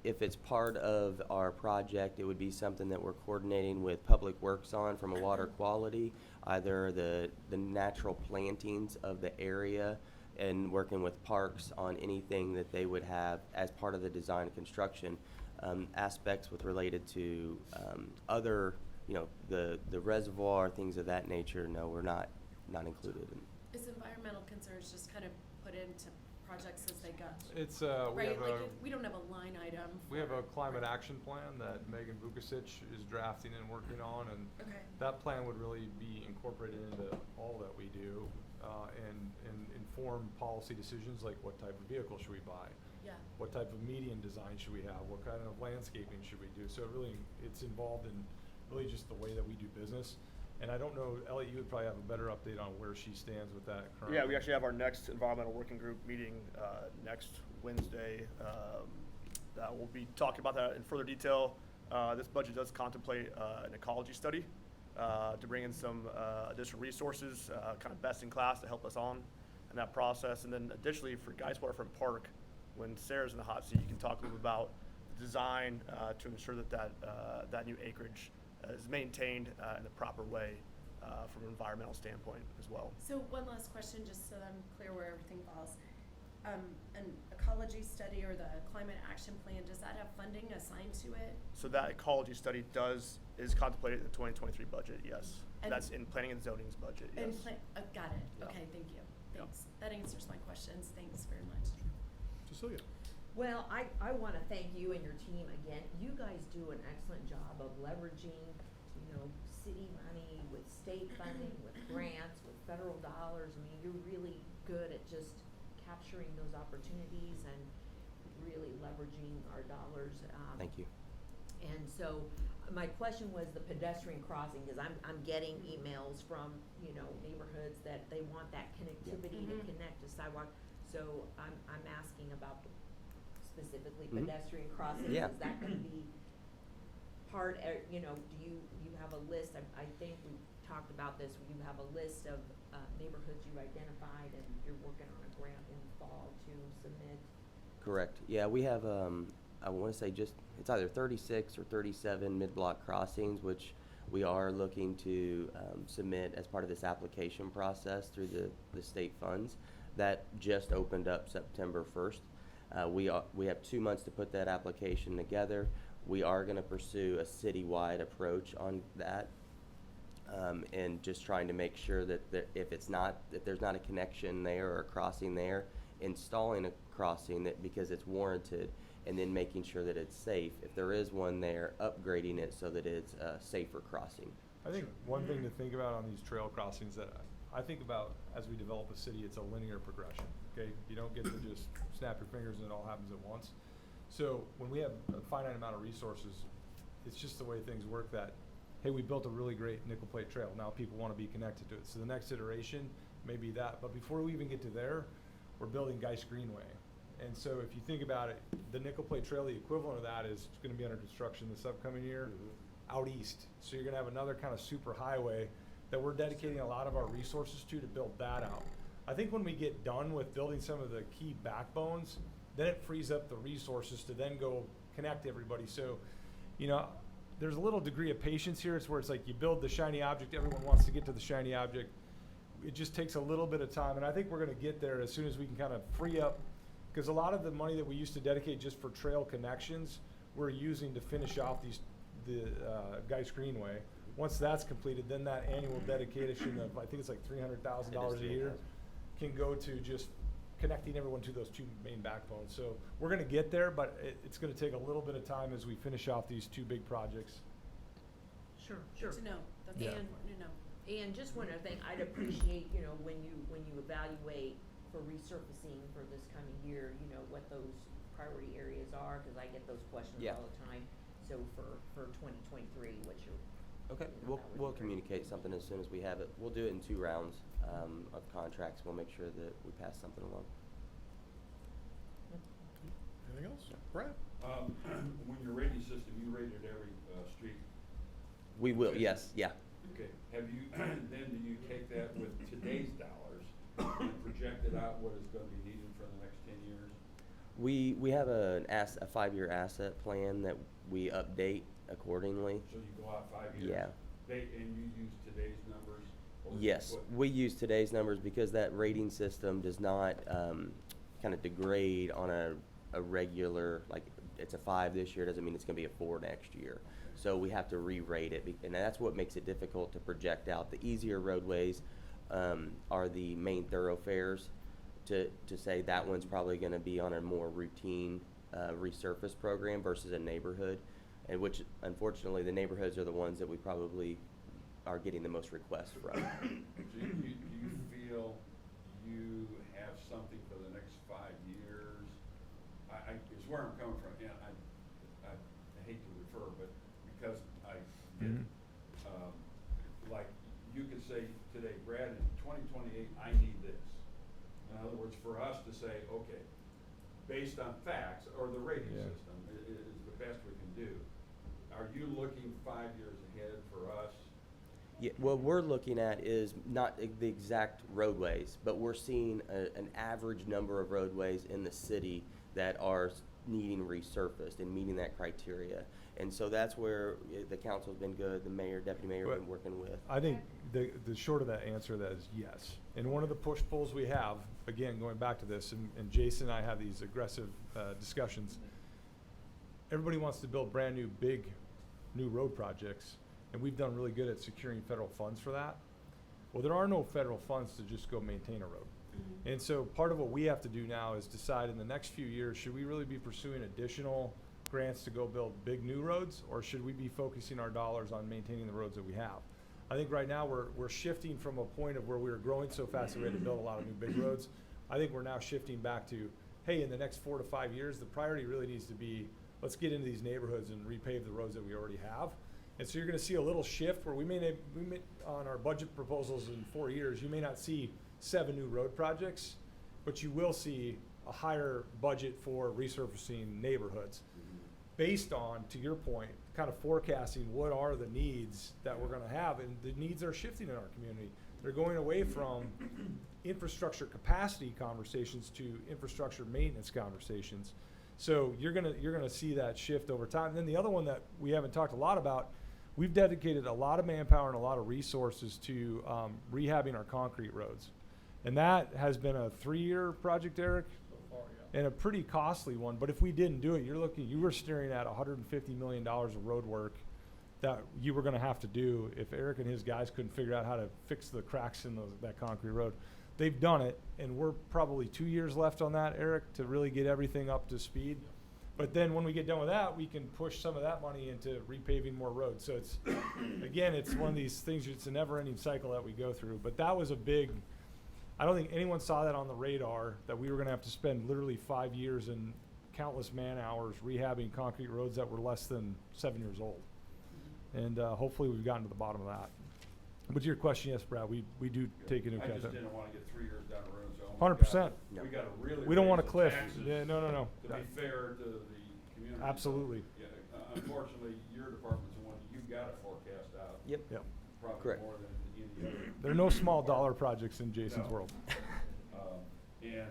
if it's part of our project, it would be something that we're coordinating with Public Works on from a water quality, either the natural plantings of the area, and working with parks on anything that they would have as part of the design and construction. Aspects with related to other, the reservoir, things of that nature, no, we're not included in. is environmental concerns just kind of put into projects as they go? It's, Right, like, we don't have a line item. we have a for- climate action plan that Megan Vukovic is drafting and working on, and Okay. that plan would really be incorporated into all that we do, and inform policy decisions like what type of vehicle should we buy? Yeah. What type of median design should we have? What kind of landscaping should we do? So it's involved in really just the way that we do business. And I don't know, Elliot, you would probably have a better update on where she stands with that currently. Yeah, we actually have our next environmental working group meeting next Wednesday. That we'll be talking about that in further detail. This budget does contemplate an ecology study to bring in some additional resources, kind of best in class to help us on in that process. And then additionally for Geist Waterfront Park, when Sarah's in the hot seat, you can talk a little bit about the design to ensure that that new acreage is maintained in the proper way from an environmental standpoint as well. So one last question, just so I'm clear where everything falls. An ecology study or the climate action plan, does that have funding assigned to it? So that ecology study is contemplated in the 2023 budget, yes. And- That's in planning and zoning's budget, yes. Got it, Yeah. okay, thank you, Yeah. thanks. That answers my questions, thanks very much. Cecilia? Well, I want to thank you and your team again. You guys do an excellent job of leveraging, city money with state funding, with grants, with federal dollars. I mean, you're really good at just capturing those opportunities and really leveraging our dollars. Thank you. And so my question was the pedestrian crossing, because I'm getting emails from, neighborhoods that they want that connectivity to Mhm. connect to sidewalk. So I'm asking about specifically Mhm. pedestrian crossings. Yeah. Is that gonna be part, do you have a list? I think we talked about this. You have a list of neighborhoods you've identified and you're working on a grant in the fall to submit. Correct. Yeah, we have, I want to say it's either 36 or 37 mid-block crossings, which we are looking to submit as part of this application process through the state funds. That just opened up September 1st. We have 2 months to put that application together. We are going to pursue a citywide approach on that, and just trying to make sure that if there's not a connection there or a crossing there, installing a crossing because it's warranted, and then making sure that it's safe. If there is one there, upgrading it so that it's a safer crossing. I think one thing to think about on these trail crossings that I think about as we develop a city, it's a linear progression, okay? You don't get to just snap your fingers and it all happens at once. So when we have a finite amount of resources, it's just the way things work that, hey, we built a really great nickel plate trail. Now people want to be connected to it. So the next iteration may be that. But before we even get to there, we're building Geist Greenway. And so if you think about it, the nickel plate trail, the equivalent of that is going to be under construction this upcoming year out east. So you're going to have another kind of super highway that we're dedicating a lot of our resources to build that out. I think when we get done with building some of the key backbones, then it frees up the resources to then go connect everybody. So, there's a little degree of patience here. It's where it's like you build the shiny object, everyone wants to get to the shiny object. It just takes a little bit of time, and I think we're going to get there as soon as we can kind of free up, because a lot of the money that we used to dedicate just for trail connections, we're using to finish off the Geist Greenway. Once that's completed, then that annual dedication of, I think it's like $300,000 a year, can go to just connecting everyone to those two main backbones. So we're going to get there, but it's going to take a little bit of time as we finish off these two big projects. Sure. Good to know, that's Yeah. important to know. And just one other thing, I'd appreciate, when you evaluate for resurfacing for this coming year, what those priority areas are, because I get those questions Yeah. all the time. So for 2023, what's your? Okay, that we'll would be great. communicate something as soon as we have it. We'll do it in 2 rounds of contracts. We'll make sure that we pass something along. Anything else? Brad? When you're rating system, you rated every street. We will, Okay. yes, yeah. Okay, have you, then do you take that with today's dollars and project it out what is gonna be needed for the next 10 years? We have a 5-year asset plan that we update accordingly. So you go out 5 years? Yeah. And you use today's numbers? Or Yes, what- we use today's numbers because that rating system does not kind of degrade on a regular, like it's a 5 this year, doesn't mean it's going to be a 4 next year. So we have to re-rate it, and that's what makes it difficult to project out. The easier roadways are the main thoroughfares to say that one's probably going to be on a more routine resurface program versus a neighborhood, and which unfortunately the neighborhoods are the ones that we probably are getting the most requests from. So do you feel you have something for the next 5 years? It's where I'm coming from, and I hate to refer, but because I get, like, you could say today, Brad, in 2028, I need this. In other words, for us to say, okay, based on facts, or the rating Yeah. system is the best we can do, are you looking 5 years ahead for us? Yeah, what we're looking at is not the exact roadways, but we're seeing an average number of roadways in the city that are needing resurfaced and meeting that criteria. And so that's where the council's been good, the mayor, deputy mayor have been working with. I think the short of that answer to that is yes. And one of the push-pulls we have, again, going back to this, and Jason and I have these aggressive discussions, everybody wants to build brand-new, big, new road projects, and we've done really good at securing federal funds for that. Well, there are no federal funds to just go maintain a road. And so part of what we have to do now is decide in the next few years, should we really be pursuing additional grants to go build big new roads, or should we be focusing our dollars on maintaining the roads that we have? I think right now we're shifting from a point of where we were growing so fast that we had to build a lot of new big roads. I think we're now shifting back to, hey, in the next 4 to 5 years, the priority really needs to be, let's get into these neighborhoods and repave the roads that we already have. And so you're gonna see a little shift where we may on our budget proposals in 4 years, you may not see 7 new road projects, but you will see a higher budget for resurfacing neighborhoods based on, to your point, kind of forecasting what are the needs that we're gonna have, and the needs are shifting in our community. They're going away from infrastructure capacity conversations to infrastructure maintenance conversations. So you're gonna see that shift over time. And then the other one that we haven't talked a lot about, we've dedicated a lot of manpower and a lot of resources to rehabbing our concrete roads. And that has been a 3-year project, Eric, and a pretty costly one. But if we didn't do it, you were staring at $150 million of road work that you were gonna have to do if Eric and his guys couldn't figure out how to fix the cracks in that concrete road. They've done it, and we're probably 2 years left on that, Eric, to really get everything up to speed. But then when we get done with that, we can push some of that money into repaving more roads. So it's, again, it's one of these things, it's a never-ending cycle that we go through. But that was a big, I don't think anyone saw that on the radar, that we were gonna have to spend literally 5 years and countless man-hours rehabbing concrete roads that were less than 7 years old. And hopefully we've gotten to the bottom of that. But to your question, yes, Brad, we do take into I account just that. didn't wanna get 3 years down the road and say, oh my 100%. God, we gotta really We don't want a raise the cliff. taxes Yeah, no. To be fair to the community. Absolutely. Yeah, unfortunately, your department's the one you've gotta forecast out. Yep. Yep. Probably Correct. more than any other. There are no small dollar projects in Jason's No. world. The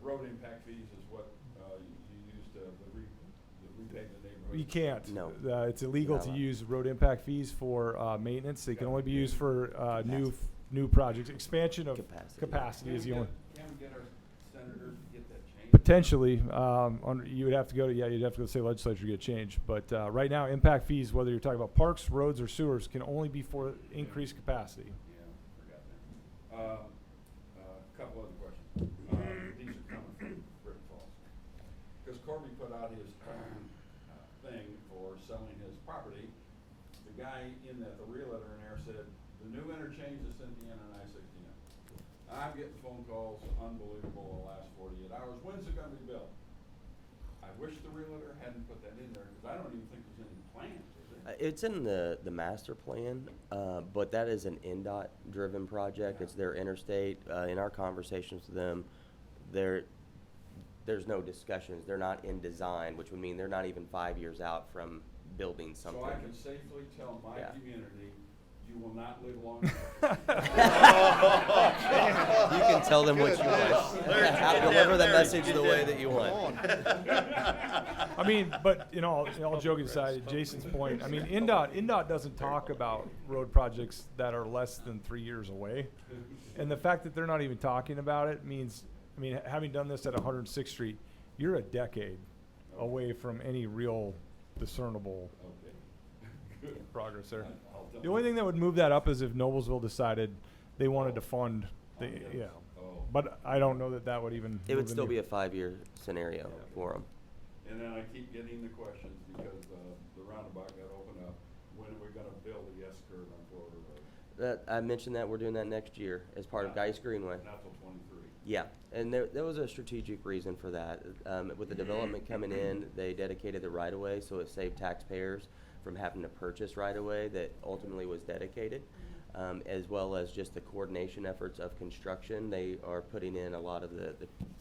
road impact fees is what, you use to repay the neighborhood. You can't. No. It's illegal Not to allowed. use road impact fees for maintenance. They can only be used for new projects. Expansion of capacity is the only. Can we get our senators to get that changed? Potentially, you would have to go to, you'd have to go to the state legislature to get changed. But right now, impact fees, whether you're talking about parks, roads, or sewers, can only be for increased capacity. Yeah, forgot that. Couple other questions. These are coming from Britton Falls. Because Corby put out his thing for selling his property. The guy in that, the realtor in there said, the new interchange is Cynthia and I-69. I'm getting phone calls, unbelievable, the last 48 hours. When's it gonna be built? I wish the realtor hadn't put that in there, because I don't even think there's any plans, is there? It's in the master plan, but that is an NDOT-driven project. It's their interstate. In our conversations with them, there's no discussions. They're not in design, which would mean they're not even 5 years out from building something. So I can safely tell my Yeah. community, you will not live long enough. You can tell them what you want. Deliver the message the way that you want. I mean, but all joking aside, Jason's point, I mean, NDOT doesn't talk about road projects that are less than 3 years away. And the fact that they're not even talking about it means, I mean, having done this at 106th Street, you're a decade away from any real discernible Okay. Good. progress there. I'll tell The only them. thing that would move that up is if Noblesville decided they wanted to fund Yeah. Oh. but I don't know that that would even. It would move the still be a needle. 5-year scenario for them. And then I keep getting the questions because the roundabout got opened up. When are we gonna build the S curve on Florida Road? I mentioned that we're doing that next year as part of Geis Greenway. Not till 23. Yeah, and there was a strategic reason for that. With the development coming in, they dedicated the right-of-way, so it saved taxpayers from having to purchase right-of-way that ultimately was dedicated, as well as just the coordination efforts of construction. They are putting in a lot of the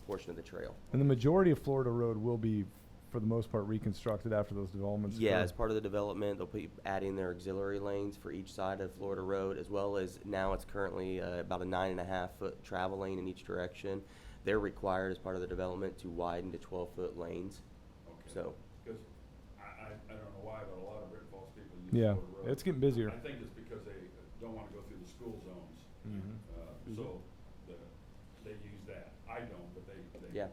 portion of the trail. And the majority of Florida Road will be for the most part, reconstructed after those developments? Yeah, occur? as part of the development, they'll be adding their auxiliary lanes for each side of Florida Road, as well as now it's currently about a 9.5-foot travel lane in each direction. They're required as part of the development to widen to 12-foot lanes. Okay. So, Because I don't know why, but a lot of Britton Falls people use Yeah, Florida Road. it's getting busier. I think it's because they don't want to go through the school zones. Mhm. So they use that. I don't, but they. yeah.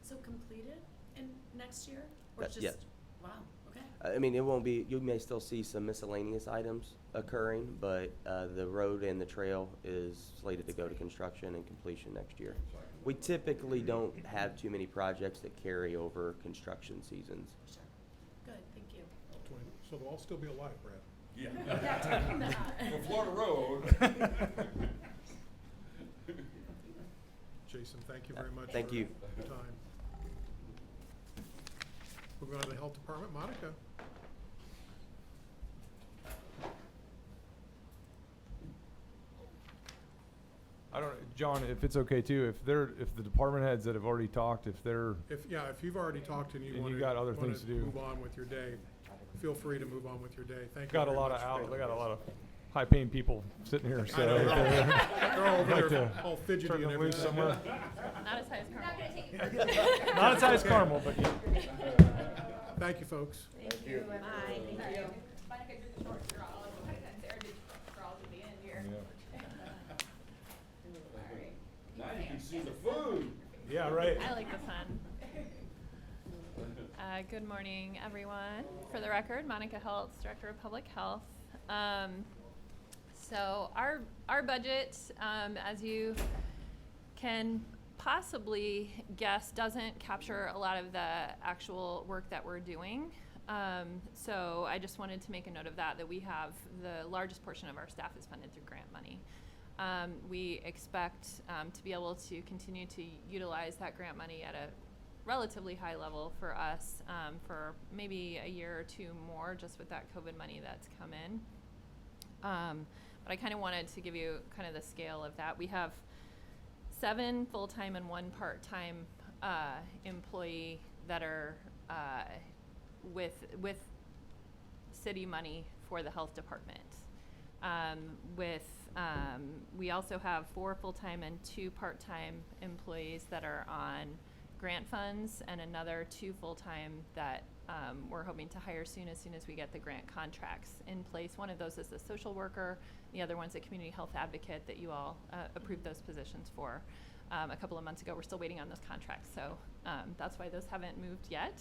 So completed in next year? Or That- just, yeah. wow, okay. I mean, it won't be, you may still see some miscellaneous items occurring, but the road and the trail is slated to go to construction and completion next year. We typically don't have too many projects that carry over construction seasons. Sure. Good, thank you. So they'll all still be alive, Brad. Yeah. For Florida Road. Jason, thank you very much. Thank for you. your time. Moving on to the Health Department, Monica. I don't, John, if it's okay too, if the department heads that have already talked, if they're, If you've already talked and you And want you to. got other things to do. Move on with your day, feel free to move on with your day. Thank you got a very lot much of for- they got a lot of high-paying people sitting here, so. I know, if they're all over like there, to all fidgety turn and them loose everything. somewhere. Not as high as Carmel. Not as high as Carmel, but yeah. Thank you, folks. Thank you. Bye, thank you. Monica did the short straw, and Sarah did straws at the end here. Now you can see the food. Yeah, right. I like the fun. Good morning, everyone. For the record, Monica Heltz, Director of Public Health. So our budget, as you can possibly guess, doesn't capture a lot of the actual work that we're doing. So I just wanted to make a note of that we have the largest portion of our staff is funded through grant money. We expect to be able to continue to utilize that grant money at a relatively high level for us for maybe a year or two more, just with that COVID money that's come in. But I kind of wanted to give you kind of the scale of that. We have 7 full-time and 1 part-time employee that are with city money for the health department. We also have 4 full-time and 2 part-time employees that are on grant funds, and another 2 full-time that we're hoping to hire soon as we get the grant contracts in place. One of those is a social worker. The other one's a community health advocate that you all approved those positions for a couple of months ago. We're still waiting on those contracts, so that's why those haven't moved yet.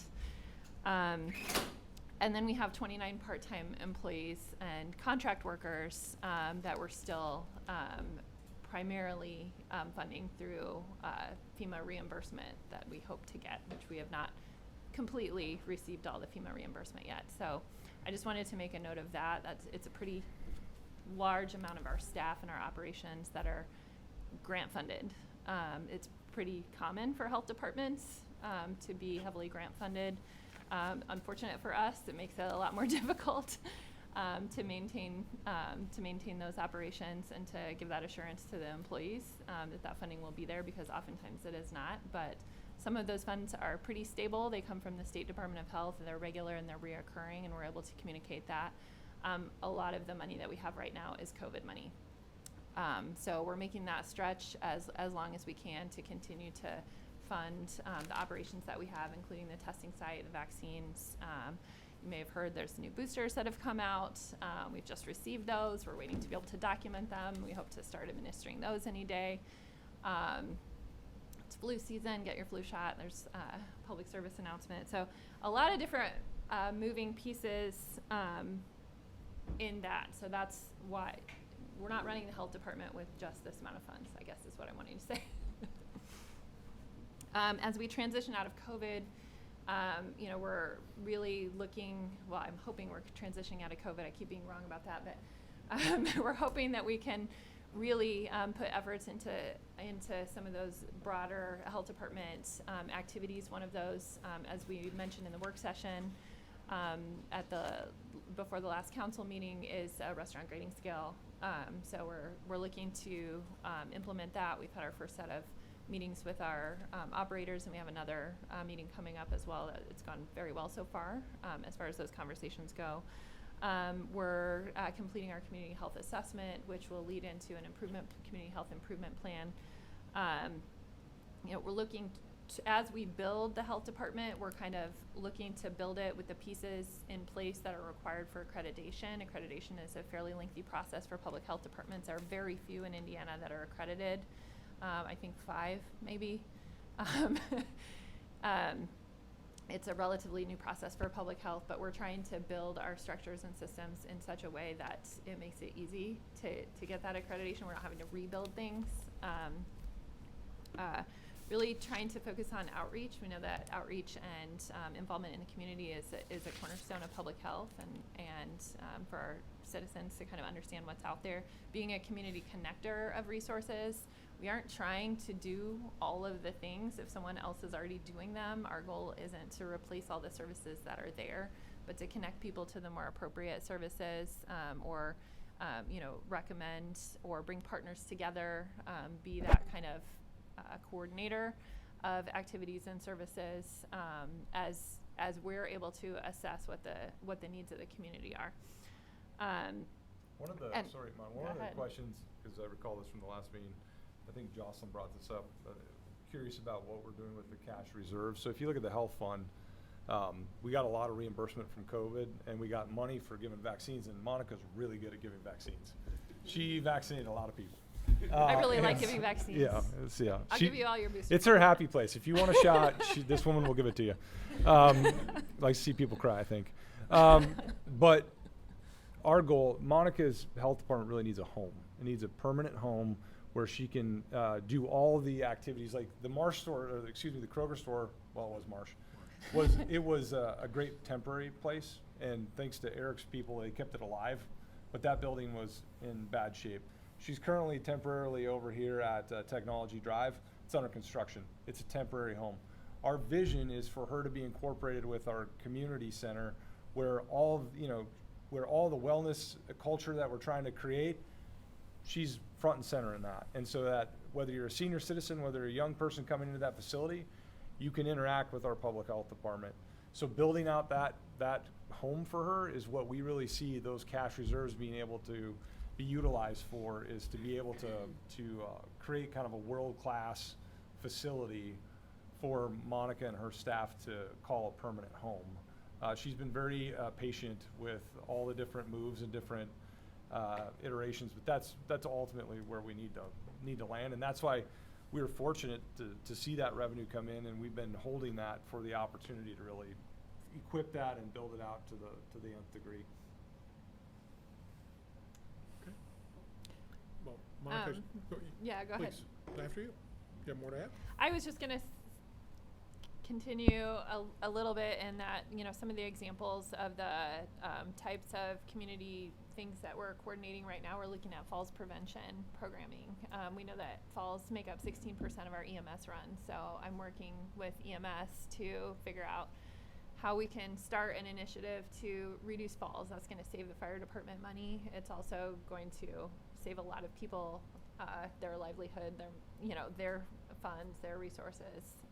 And then we have 29 part-time employees and contract workers that we're still primarily funding through FEMA reimbursement that we hope to get, which we have not completely received all the FEMA reimbursement yet. So I just wanted to make a note of that. It's a pretty large amount of our staff and our operations that are grant funded. It's pretty common for health departments to be heavily grant funded. Unfortunate for us, it makes it a lot more difficult to maintain those operations and to give that assurance to the employees that funding will be there, because oftentimes it is not. But some of those funds are pretty stable. They come from the State Department of Health, and they're regular and they're reoccurring, and we're able to communicate that. A lot of the money that we have right now is COVID money. So we're making that stretch as long as we can to continue to fund the operations that we have, including the testing site, the vaccines. You may have heard there's new boosters that have come out. We've just received those. We're waiting to be able to document them. We hope to start administering those any day. It's flu season, get your flu shot. There's a public service announcement. So a lot of different moving pieces in that. So that's why we're not running the health department with just this amount of funds, I guess is what I'm wanting to say. As we transition out of COVID, we're really looking, well, I'm hoping we're transitioning out of COVID. I keep being wrong about that, but we're hoping that we can really put efforts into some of those broader health department activities. One of those, as we mentioned in the work session before the last council meeting, is a restaurant grading scale. So we're looking to implement that. We've had our first set of meetings with our operators, and we have another meeting coming up as well. It's gone very well so far as those conversations go. We're completing our community health assessment, which will lead into an community health improvement plan. We're looking as we build the health department, we're kind of looking to build it with the pieces in place that are required for accreditation. Accreditation is a fairly lengthy process for public health departments. There are very few in Indiana that are accredited. I think 5 maybe. It's a relatively new process for public health, but we're trying to build our structures and systems in such a way that it makes it easy to get that accreditation. We're not having to rebuild things. Really trying to focus on outreach. We know that outreach and involvement in the community is a cornerstone of public health, and for our citizens to kind of understand what's out there. Being a community connector of resources, we aren't trying to do all of the things if someone else is already doing them. Our goal isn't to replace all the services that are there, but to connect people to the more appropriate services, or recommend or bring partners together, be that kind of coordinator of activities and services, as we're able to assess what the needs of the community are. One of the and- sorry, Mon, go one of the ahead. questions, because I recall this from the last meeting, I think Jocelyn brought this up. Curious about what we're doing with the cash reserve. So if you look at the health fund, we got a lot of reimbursement from COVID, and we got money for giving vaccines. And Monica's really good at giving vaccines. She vaccinated a lot of people. I really like and- giving vaccines. Yeah, yeah. I'll give you all your boosters. It's her happy place. If you want a shot, this woman will give it to you. Like to see people cry, I think. But our goal, Monica's health department really needs a home. It needs a permanent home where she can do all the activities, like the Marsh store, or the Kroger store. Well, it was Marsh. It was a great temporary place, and thanks to Eric's people, they kept it alive. But that building was in bad shape. She's currently temporarily over here at Technology Drive. It's under construction. It's a temporary home. Our vision is for her to be incorporated with our community center, where all the wellness culture that we're trying to create, she's front and center in that. And so that whether you're a senior citizen, whether you're a young person coming into that facility, you can interact with our public health department. So building out that home for her is what we really see those cash reserves being able to be utilized for, is to be able to create kind of a world-class facility for Monica and her staff to call a permanent home. She's been very patient with all the different moves and different iterations, but that's ultimately where we need to land, and that's why we were fortunate to see that revenue come in, and we've been holding that for the opportunity to really equip that and build it out to the nth degree. Well, Monica, Yeah, go ahead. please, after you. You have more to add? I was just going to continue a little bit in that, some of the examples of the types of community things that we're coordinating right now. We're looking at falls prevention programming. We know that falls make up 16% of our EMS runs, so I'm working with EMS to figure out how we can start an initiative to reduce falls. That's going to save the fire department money. It's also going to save a lot of people their livelihood, their funds, their resources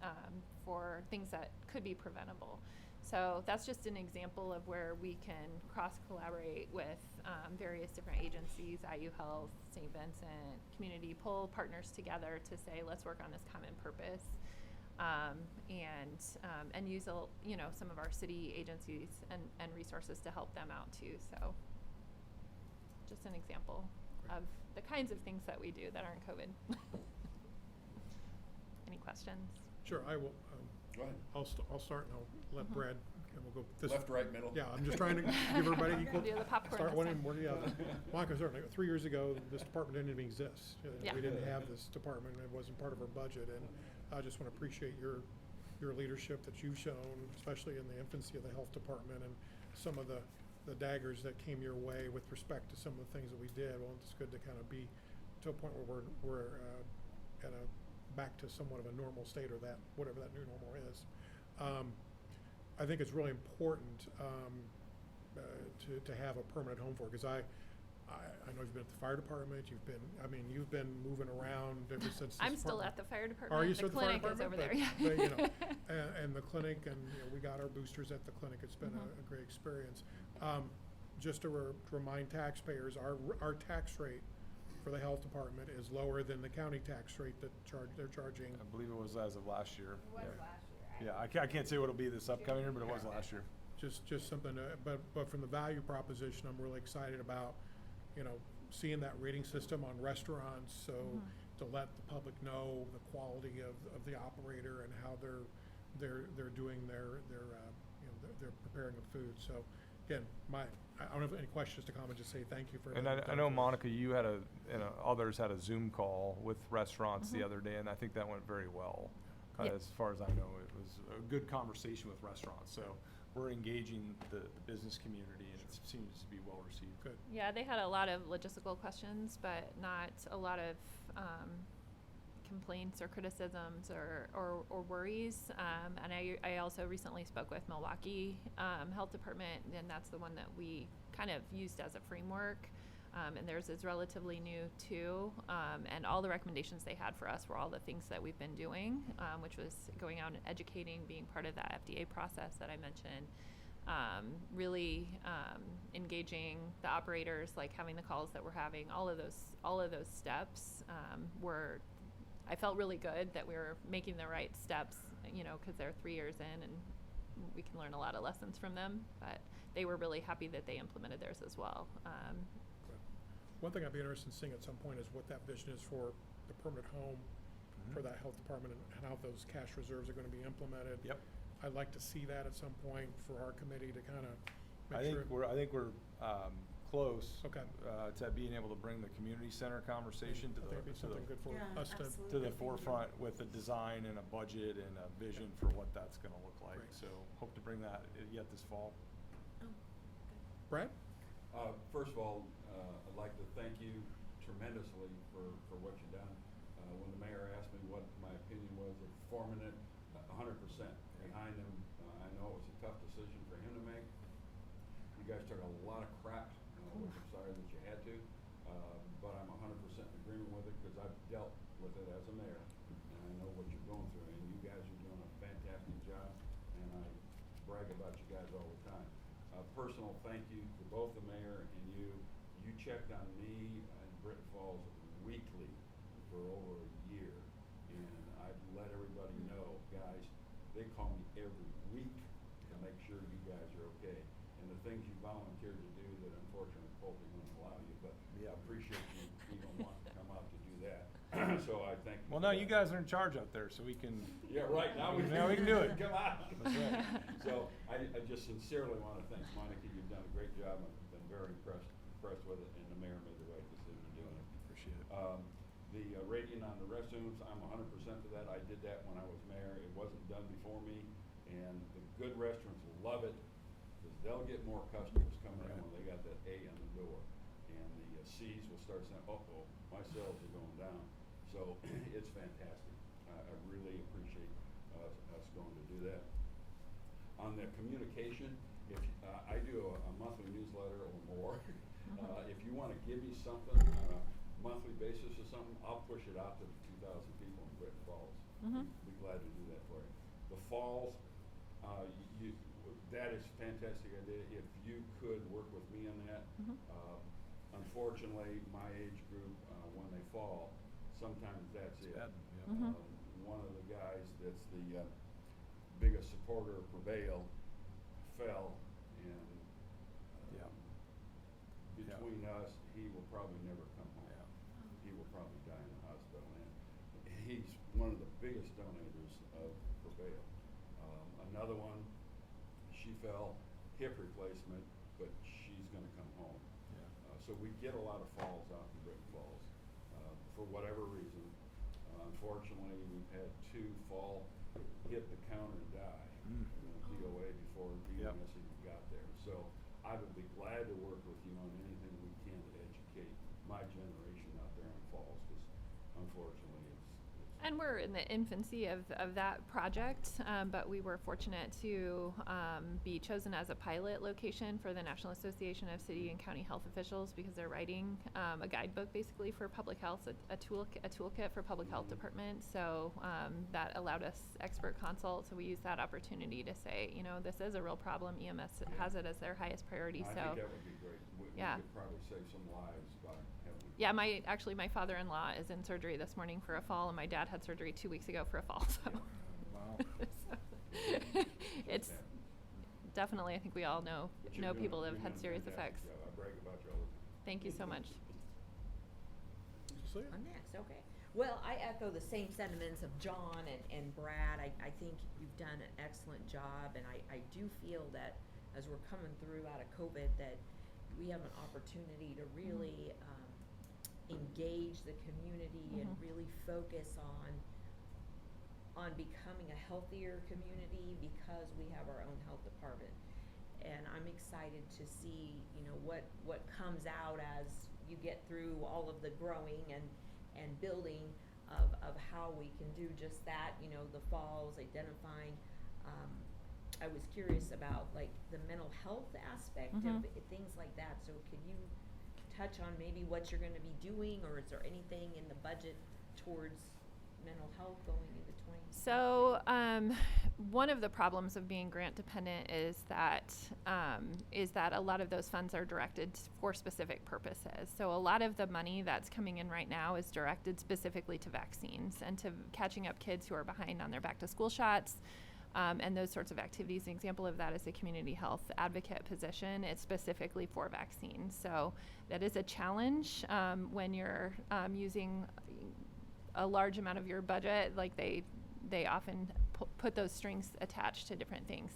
for things that could be preventable. So that's just an example of where we can cross-collaborate with various different agencies, IU Health, St. Vincent, community, pull partners together to say, let's work on this common purpose, and use some of our city agencies and resources to help them out too. So just an example of the kinds of things that we do that aren't COVID. Any questions? Sure, I will. Go ahead. I'll start, and I'll let Brad, and we'll go. This Left, right, middle. Yeah, I'm just trying to give everybody equal. Do the popcorn Start this one time. and work the other. Monica, certainly, 3 years ago, this department didn't even exist. Yeah. We didn't have this department, it wasn't part of our budget, and I just want to appreciate your leadership that you've shown, especially in the infancy of the health department, and some of the daggers that came your way with respect to some of the things that we did. Well, it's good to kind of be to a point where we're at a back to somewhat of a normal state, or that whatever that new normal is. I think it's really important to have a permanent home for it, because I know you've been at the fire department, you've been moving around ever since. I'm this still department- at the fire Are department. you The still at the fire clinic is department? over there, But, yeah. and the clinic, and, we got our boosters at the clinic. It's been Mm-hmm. a great experience. Just to remind taxpayers, our tax rate for the health department is lower than the county tax rate that they're charging. I believe it was as of last year. It was last year. Yeah, I can't say what it'll be this upcoming year, but it was last year. Just something to, but from the value proposition, I'm really excited about, seeing that rating system on restaurants, so to let the public know the quality of the operator and how they're doing they're preparing the food. So again, I don't have any questions to comment, just say thank you for. And everything I you've know, done for us. Monica, you had others had a Zoom call with restaurants the other day, and I think that went very well. Yep. As far as I know, it was a good conversation with restaurants. So we're engaging the business community, and it seems to be well received. Good. Yeah, they had a lot of logistical questions, but not a lot of complaints or criticisms or worries. And I also recently spoke with Milwaukee Health Department, and that's the one that we kind of used as a framework. And theirs is relatively new too. And all the recommendations they had for us were all the things that we've been doing, which was going out and educating, being part of that FDA process that I mentioned. Really engaging the operators, like having the calls that we're having, all of those steps were. I felt really good that we were making the right steps, because they're 3 years in and we can learn a lot of lessons from them. But they were really happy that they implemented theirs as well. One thing I'd be interested in seeing at some point is what that vision is for the permanent home for that health department and how those cash reserves are going to be implemented. Yep. I'd like to see that at some point for our committee to kind of I make think sure. we're close. Okay. To being able to bring the community center conversation I think it'd be something good for us to. to the forefront with a design and a budget and a vision for what that's going to look like. Great. So hope to bring that yet this fall. Brad? First of all, I'd like to thank you tremendously for what you've done. When the mayor asked me what my opinion was of forming it, 100% behind him. I know it was a tough decision for him to make. You guys took a lot of crap, which I'm sorry that you had to, but I'm 100% in agreement with it because I've dealt with it as a mayor, and I know what you're going through, and you guys are doing a fantastic job, and I brag about you guys all the time. Personal thank you to both the mayor and you. You checked on me and Britton Falls weekly for over a year, and I've let everybody know, guys, they call me every week to make sure you guys are okay. And the things you volunteered to do that unfortunately Pulte wouldn't allow you, but I appreciate you even wanting to come out to do that. So I thank you. Well, for now that. you guys are in charge out there, so we can. Yeah, right, now we can do it. Come on. That's right. So I just sincerely want to thank Monica. You've done a great job. I've been very impressed with it, and the mayor made the right decision doing it. Appreciate it. The rating on the restrooms, I'm 100% for that. I did that when I was mayor. It wasn't done before me, and the good restaurants will love it because they'll get more customers coming in when they got that A on the door, and the C's will start saying, "Uh-oh, my sales are going down." So it's fantastic. I really appreciate us going to do that. On the communication, if I do a monthly newsletter or more, if you want to give me something on a monthly basis or something, I'll push it out to the 2,000 people in Britton Falls. Be glad to do that for you. The falls, that is a fantastic idea. If you could work with me on that. Unfortunately, my age group, when they fall, sometimes that's it. bad, yeah. One of the guys that's the biggest supporter of Prevail fell, and Yeah. between us, he will probably never come home. Yeah. He will probably die in the hospital, and he's one of the biggest donators of Prevail. Another one, she fell, hip replacement, but she's gonna come home. So we get a lot of falls out in Britton Falls, for whatever reason. Unfortunately, we've had 2 fall, hit the counter and die, DOA before Yep. EMS even got there. So I would be glad to work with you on anything we can to educate my generation out there on falls, because unfortunately it's And we're in the infancy of that project, but we were fortunate to be chosen as a pilot location for the National Association of City and County Health Officials because they're writing a guidebook basically for public health, a toolkit for public health departments. So that allowed us expert consult. So we used that opportunity to say, this is a real problem. EMS has it as their highest priority. I So think that would be great. We yeah. could probably save some lives by having. Yeah, my father-in-law is in surgery this morning for a fall, and my dad had surgery 2 weeks ago for a fall. So, Wow. so it's definitely. I think we all know people that have had serious effects. I brag about you all the time. Thank you so much. I'm next, okay. Well, I echo the same sentiments of John and Brad. I think you've done an excellent job, and I do feel that as we're coming through out of COVID, that we have an opportunity to really engage the community and really focus on becoming a healthier community because we have our own health department. And I'm excited to see, what comes out as you get through all of the growing and building of how we can do just that, the falls, identifying. I was curious about like the mental health aspect of things like that. So could you touch on maybe what you're going to be doing, or is there anything in the budget towards mental health going into 20? So one of the problems of being grant dependent is that a lot of those funds are directed for specific purposes. So a lot of the money that's coming in right now is directed specifically to vaccines and to catching up kids who are behind on their back to school shots. And those sorts of activities. An example of that is the community health advocate position. It's specifically for vaccines. So that is a challenge when you're using a large amount of your budget. Like they often put those strings attached to different things.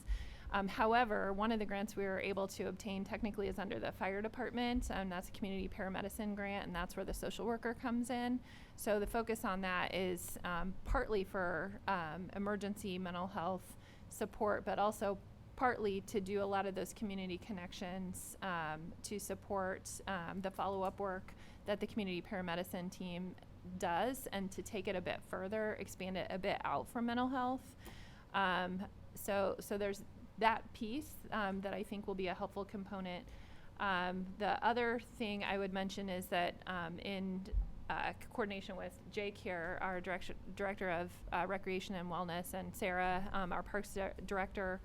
However, one of the grants we were able to obtain technically is under the fire department, and that's a community paramedicine grant, and that's where the social worker comes in. So the focus on that is partly for emergency mental health support, but also partly to do a lot of those community connections to support the follow-up work that the community paramedicine team does, and to take it a bit further, expand it a bit out from mental health. So there's that piece that I think will be a helpful component. The other thing I would mention is that in coordination with Jake here, our director of recreation and wellness, and Sarah, our parks director,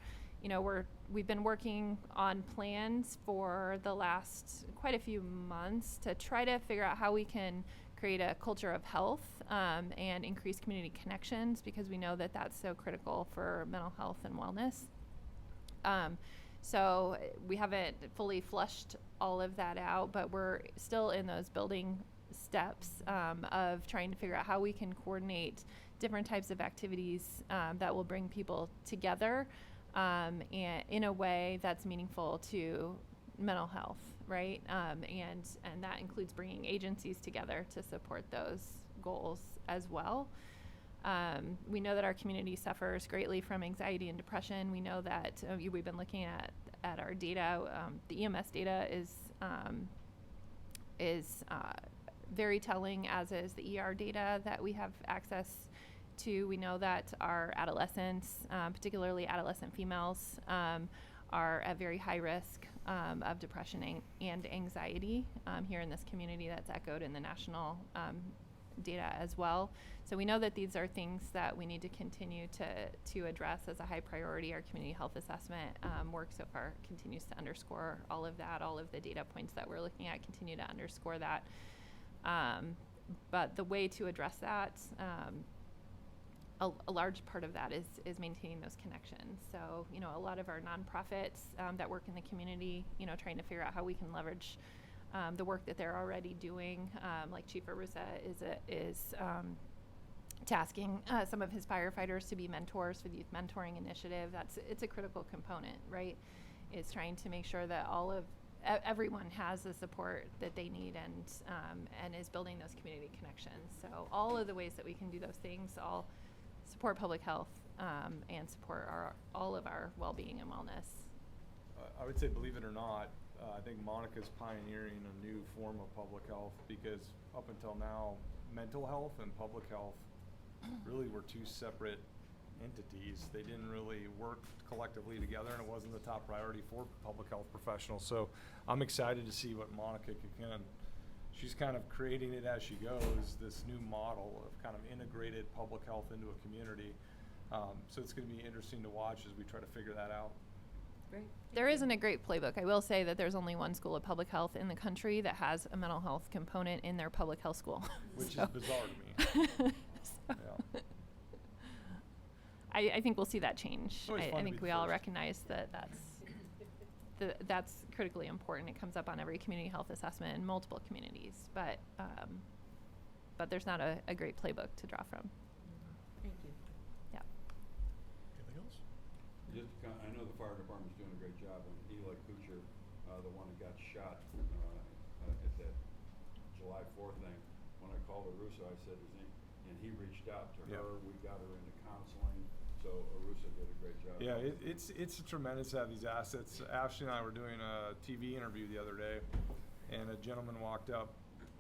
we've been working on plans for the last quite a few months to try to figure out how we can create a culture of health and increase community connections, because we know that that's so critical for mental health and wellness. So we haven't fully flushed all of that out, but we're still in those building steps of trying to figure out how we can coordinate different types of activities that will bring people together and in a way that's meaningful to mental health, right? And that includes bringing agencies together to support those goals as well. We know that our community suffers greatly from anxiety and depression. We know that we've been looking at our data. The EMS data is very telling, as is the ER data that we have access to. We know that our adolescents, particularly adolescent females, are at very high risk of depression and anxiety here in this community. That's echoed in the national data as well. So we know that these are things that we need to continue to address as a high priority. Our community health assessment work so far continues to underscore all of that. All of the data points that we're looking at continue to underscore that. But the way to address that, a large part of that is maintaining those connections. So, a lot of our nonprofits that work in the community, trying to figure out how we can leverage the work that they're already doing, like Chief Arusa is tasking some of his firefighters to be mentors for the Youth Mentoring Initiative. It's a critical component, right? Is trying to make sure that everyone has the support that they need and is building those community connections. So all of the ways that we can do those things all support public health and support all of our well-being and wellness. I would say, believe it or not, I think Monica's pioneering a new form of public health, because up until now, mental health and public health really were two separate entities. They didn't really work collectively together, and it wasn't the top priority for public health professionals. So I'm excited to see what Monica can. She's kind of creating it as she goes, this new model of kind of integrated public health into a community. So it's going to be interesting to watch as we try to figure that out. Great. There isn't a great playbook. I will say that there's only one school of public health in the country that has a mental health component in their public health school. Which So- is bizarre to me. So- Yeah. I think we'll see that change. It's always I fun to think be the we all first. recognize that that's critically important. It comes up on every community health assessment in multiple communities, but there's not a great playbook to draw from. Thank you. Yeah. Anything else? I know the fire department's doing a great job, and Eli Kuchar, the one that got shot at that July 4th thing, when I called Arusa, I said his name, and he reached out to Yeah. her. We got her into counseling, so Arusa did a great job. Yeah, it's tremendous to have these assets. Ashley and I were doing a TV interview the other day, and a gentleman walked up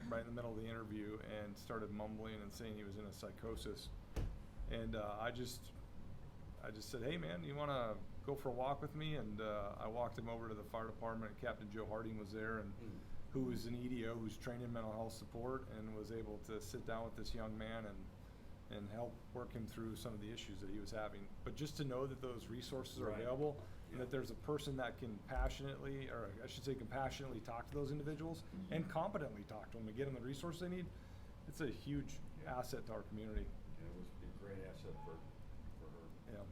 right in the middle of the interview and started mumbling and saying he was in a psychosis. And I just said, hey man, you want to go for a walk with me? And I walked him over to the fire department. Captain Joe Harding was there, and who was an EDO who's trained in mental health support, and was able to sit down with this young man and help work him through some of the issues that he was having. But just to know that those resources are Right. available, and Yeah. that there's a person that can passionately, or I should say compassionately talk to those individuals and competently talk to them and get them the resources they need, it's a huge asset to our community. Yeah, it was a great asset for her. Yeah.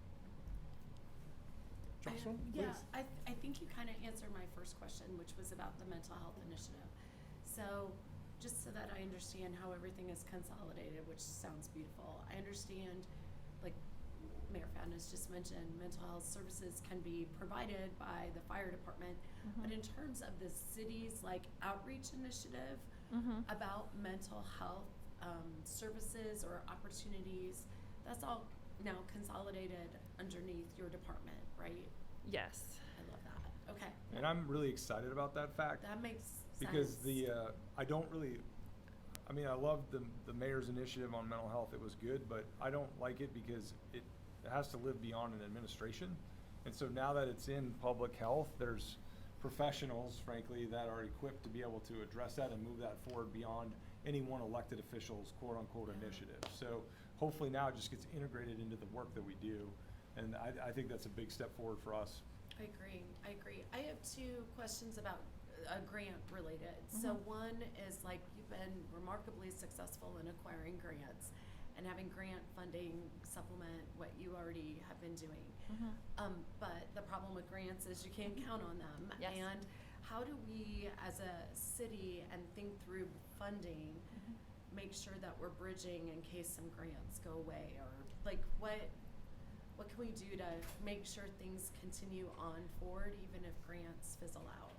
Jocelyn, Yeah, please. I think you kind of answered my first question, which was about the mental health initiative. So, just so that I understand how everything is consolidated, which sounds beautiful, I understand, like Mayor Fadden has just mentioned, mental health services can be provided by the fire department. Mhm. But in terms of the city's like outreach initiative Mhm. about mental health services or opportunities, that's all now consolidated underneath your department, right? Yes. I love that. Okay. And I'm really excited about that fact. That makes sense. Because I don't really, I mean, I love the mayor's initiative on mental health. It was good, but I don't like it because it has to live beyond an administration. And so now that it's in public health, there's professionals, frankly, that are equipped to be able to address that and move that forward beyond any one elected official's quote-unquote initiative. So hopefully now it just gets integrated into the work that we do. And I think that's a big step forward for us. I agree. I have two questions about grant related. So one is like you've been remarkably successful in acquiring grants and having grant funding supplement what you already have been doing. But the problem with grants is you can't count on them. Yes. And how do we as a city and think through funding make sure that we're bridging in case some grants go away, or like what can we do to make sure things continue on forward even if grants fizzle out?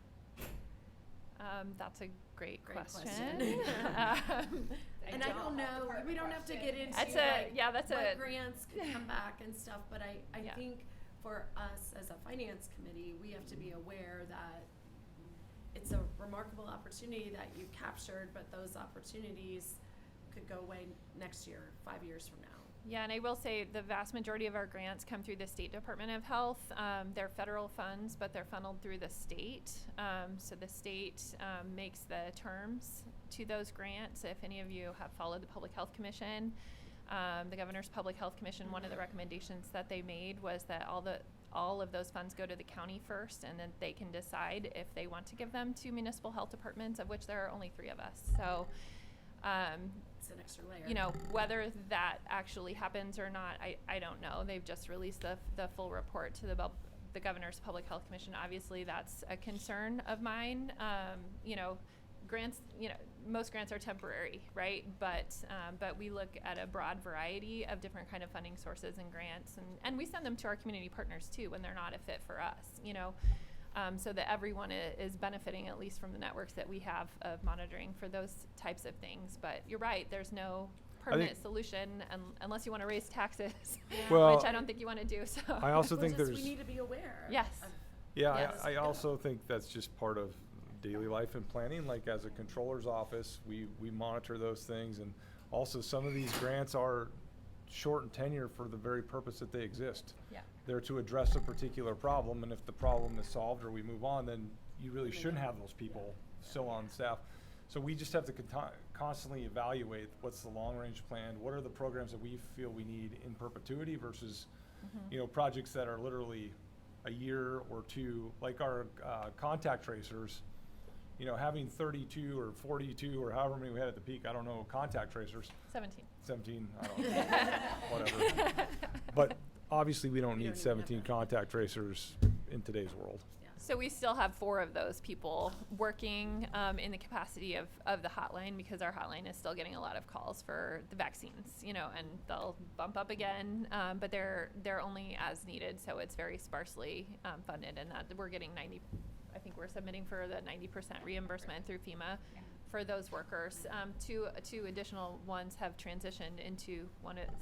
That's a great Great question. And I don't know, we don't have to get into That's what grants could come back and stuff, but I Yeah. think for us as a finance committee, we have to be aware that it's a remarkable opportunity that you've captured, but those opportunities could go away next year, 5 years from now. Yeah, and I will say the vast majority of our grants come through the State Department of Health. They're federal funds, but they're funneled through the state. So the state makes the terms to those grants. If any of you have followed the Public Health Commission, the Governor's Public Health Commission, one of the recommendations that they made was that all of those funds go to the county first, and then they can decide if they want to give them to municipal health departments, of which there are only 3 of us. So It's an extra layer. you know, whether that actually happens or not, I don't know. They've just released the full report to the Governor's Public Health Commission. Obviously, that's a concern of mine. You know, grants, you know, most grants are temporary, right? But we look at a broad variety of different kind of funding sources and grants, and we send them to our community partners too when they're not a fit for us, you know. So that everyone is benefiting at least from the networks that we have of monitoring for those types of things. But you're right, there's no permanent solution unless you want to raise taxes, Well, which I don't think you want to do. So I also think Well, just there's. we need to be aware. Yes. of- Yeah, Yes. I also think that's just part of daily life and planning. Like as a controller's office, we monitor those things, and also some of these grants are shortened tenure for the very purpose that they exist. Yeah. They're to address a particular problem, and if the problem is solved or we move on, then you really shouldn't have those people still on staff. So we just have to constantly evaluate what's the long-range plan, what are the programs that we feel we need in perpetuity versus, you know, projects that are literally a year or two, like our contact tracers. You know, having 32 or 42 or however many we had at the peak, I don't know, contact tracers. 17, I don't know, whatever. But obviously, we don't need 17 contact tracers in today's world. So we still have 4 of those people working in the capacity of the hotline, because our hotline is still getting a lot of calls for the vaccines, you know, and they'll bump up again, but they're only as needed, so it's very sparsely funded, and that we're getting I think we're submitting for the 90% reimbursement through FEMA for those workers. Two additional ones have transitioned into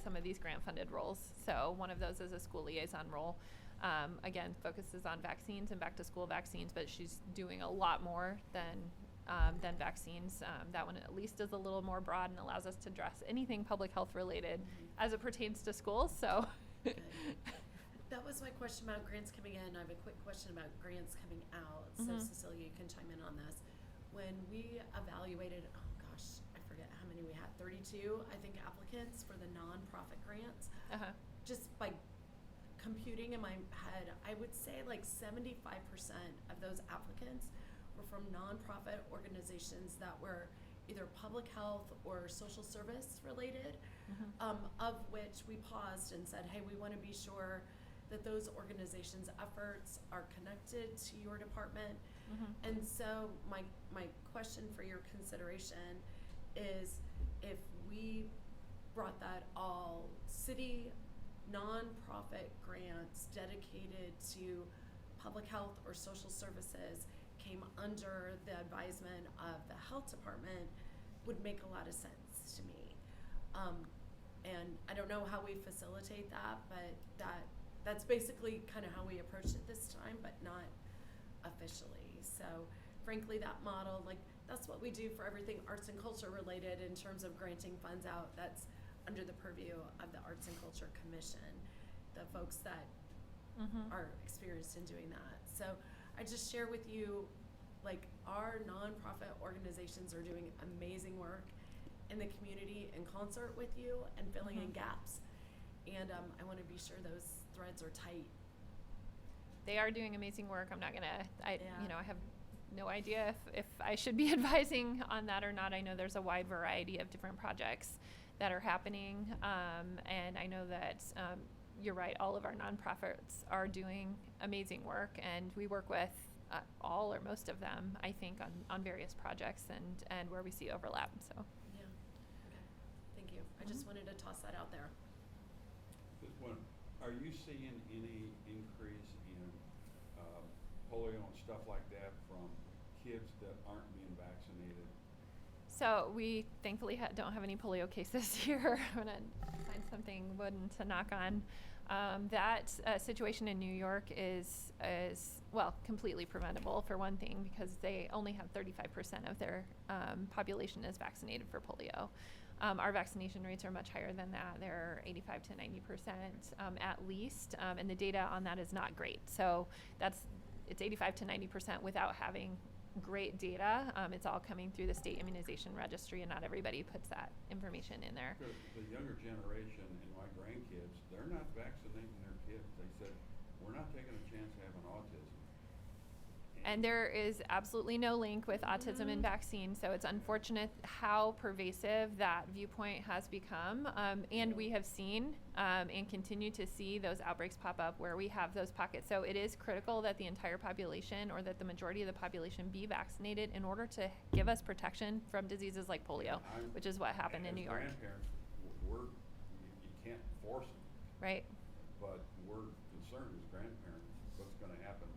some of these grant-funded roles. So one of those is a school liaison role. Again, focuses on vaccines and back-to-school vaccines, but she's doing a lot more than vaccines. That one at least is a little more broad and allows us to address anything public health related as it pertains to schools. So. That was my question about grants coming in. I have a quick question about grants coming out. So Cecilia, you can chime in on this. When we evaluated, oh gosh, I forget how many we had, 32, I think, applicants for the nonprofit grants. Just by computing in my head, I would say like 75% of those applicants were from nonprofit organizations that were either public health or social service related, of which we paused and said, hey, we want to be sure that those organizations' efforts are connected to your department. And so my question for your consideration is, if we brought that all city nonprofit grants dedicated to public health or social services came under the advisement of the health department, would make a lot of sense to me. And I don't know how we facilitate that, but that's basically kind of how we approached it this time, but not officially. So frankly, that model, like, that's what we do for everything arts and culture related in terms of granting funds out. That's under the purview of the Arts and Culture Commission, the folks that are experienced in doing that. So I just share with you, like, our nonprofit organizations are doing amazing work in the community in concert with you and filling in gaps. And I want to be sure those threads are tight. They are doing amazing work. I'm not gonna, you know, I have no idea if I should be advising on that or not. I know there's a wide variety of different projects that are happening, and I know that you're right, all of our nonprofits are doing amazing work, and we work with all or most of them, I think, on various projects and where we see overlap. So. Yeah. Okay. Thank you. I just wanted to toss that out there. Just one, are you seeing any increase in polio and stuff like that from kids that aren't being vaccinated? So we thankfully don't have any polio cases here. I'm gonna find something wooden to knock on. That situation in New York is well, completely preventable, for one thing, because they only have 35% of their population is vaccinated for polio. Our vaccination rates are much higher than that. They're 85 to 90% at least, and the data on that is not great. So it's 85 to 90% without having great data. It's all coming through the state immunization registry, and not everybody puts that information in there. The younger generation and my grandkids, they're not vaccinating their kids. They said, we're not taking a chance having autism. And there is absolutely no link with autism and vaccine, so it's unfortunate how pervasive that viewpoint has become. And we have seen and continue to see those outbreaks pop up where we have those pockets. So it is critical that the entire population, or that the majority of the population, be vaccinated in order to give us protection from diseases like polio, which is what happened in New York. Grandparents, you can't force them. Right. But we're concerned as grandparents what's going to happen.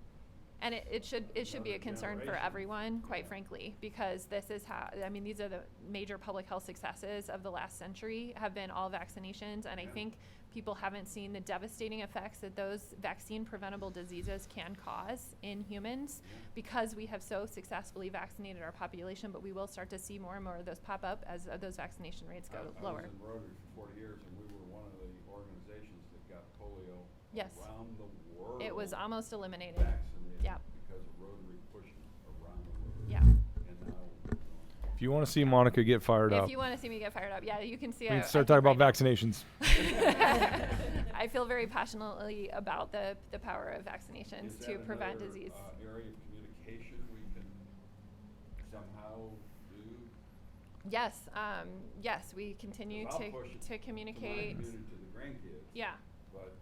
And it should be a concern for everyone, quite frankly, because this is how, I mean, these are the major public health successes of the last century, have been all vaccinations, and I think people haven't seen the devastating effects that those vaccine preventable diseases can cause in humans, because we have so successfully vaccinated our population. But we will start to see more and more of those pop up as those vaccination rates go lower. I was in Rotary for 40 years, and we were one of the Yes. around the world. It was almost eliminated. Vaccinated Yep. because of Rotary pushing around the world. Yeah. And now, If you want to see Monica get fired up, If you want to see me get fired up, yeah, you can see. we I can start think talking about right now- vaccinations. I feel very passionately about the power of vaccinations is that to prevent another, disease. area of communication we can somehow do? Yes, yes, we continue 'Cause I'll push it to to my communicate. community, to the grandkids. Yeah. But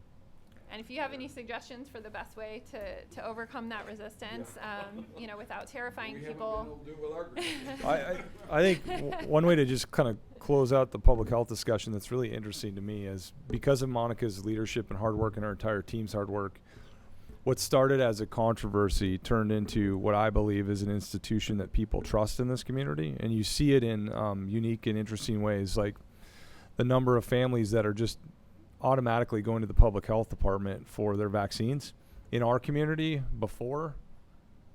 And if you have any suggestions for the best way to overcome that resistance, you know, without terrifying we people. haven't been able to do it with our grandkids. I think one way to just kind of close out the public health discussion that's really interesting to me is because of Monica's leadership and hard work and her entire team's hard work, what started as a controversy turned into what I believe is an institution that people trust in this community. And you see it in unique and interesting ways, like the number of families that are just automatically going to the public health department for their vaccines. In our community, before,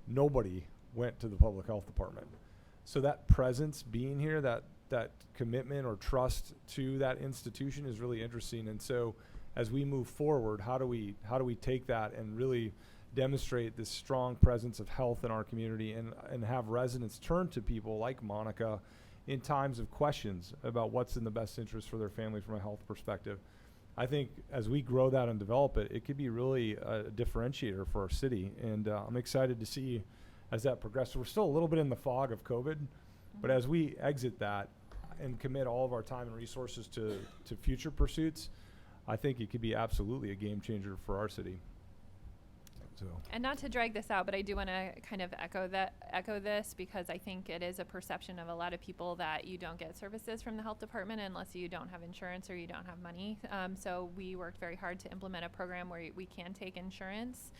nobody went to the public health department. So that presence being here, that commitment or trust to that institution is really interesting. And so as we move forward, how do we take that and really demonstrate this strong presence of health in our community and have residents turn to people like Monica in times of questions about what's in the best interest for their family from a health perspective. I think as we grow that and develop it, it could be really a differentiator for our city. And I'm excited to see as that progresses. We're still a little bit in the fog of COVID, but as we exit that and commit all of our time and resources to future pursuits, I think it could be absolutely a game changer for our city. So. And not to drag this out, but I do want to kind of echo this because I think it is a perception of a lot of people that you don't get services from the health department unless you don't have insurance or you don't have money. So we worked very hard to implement a program where we can take insurance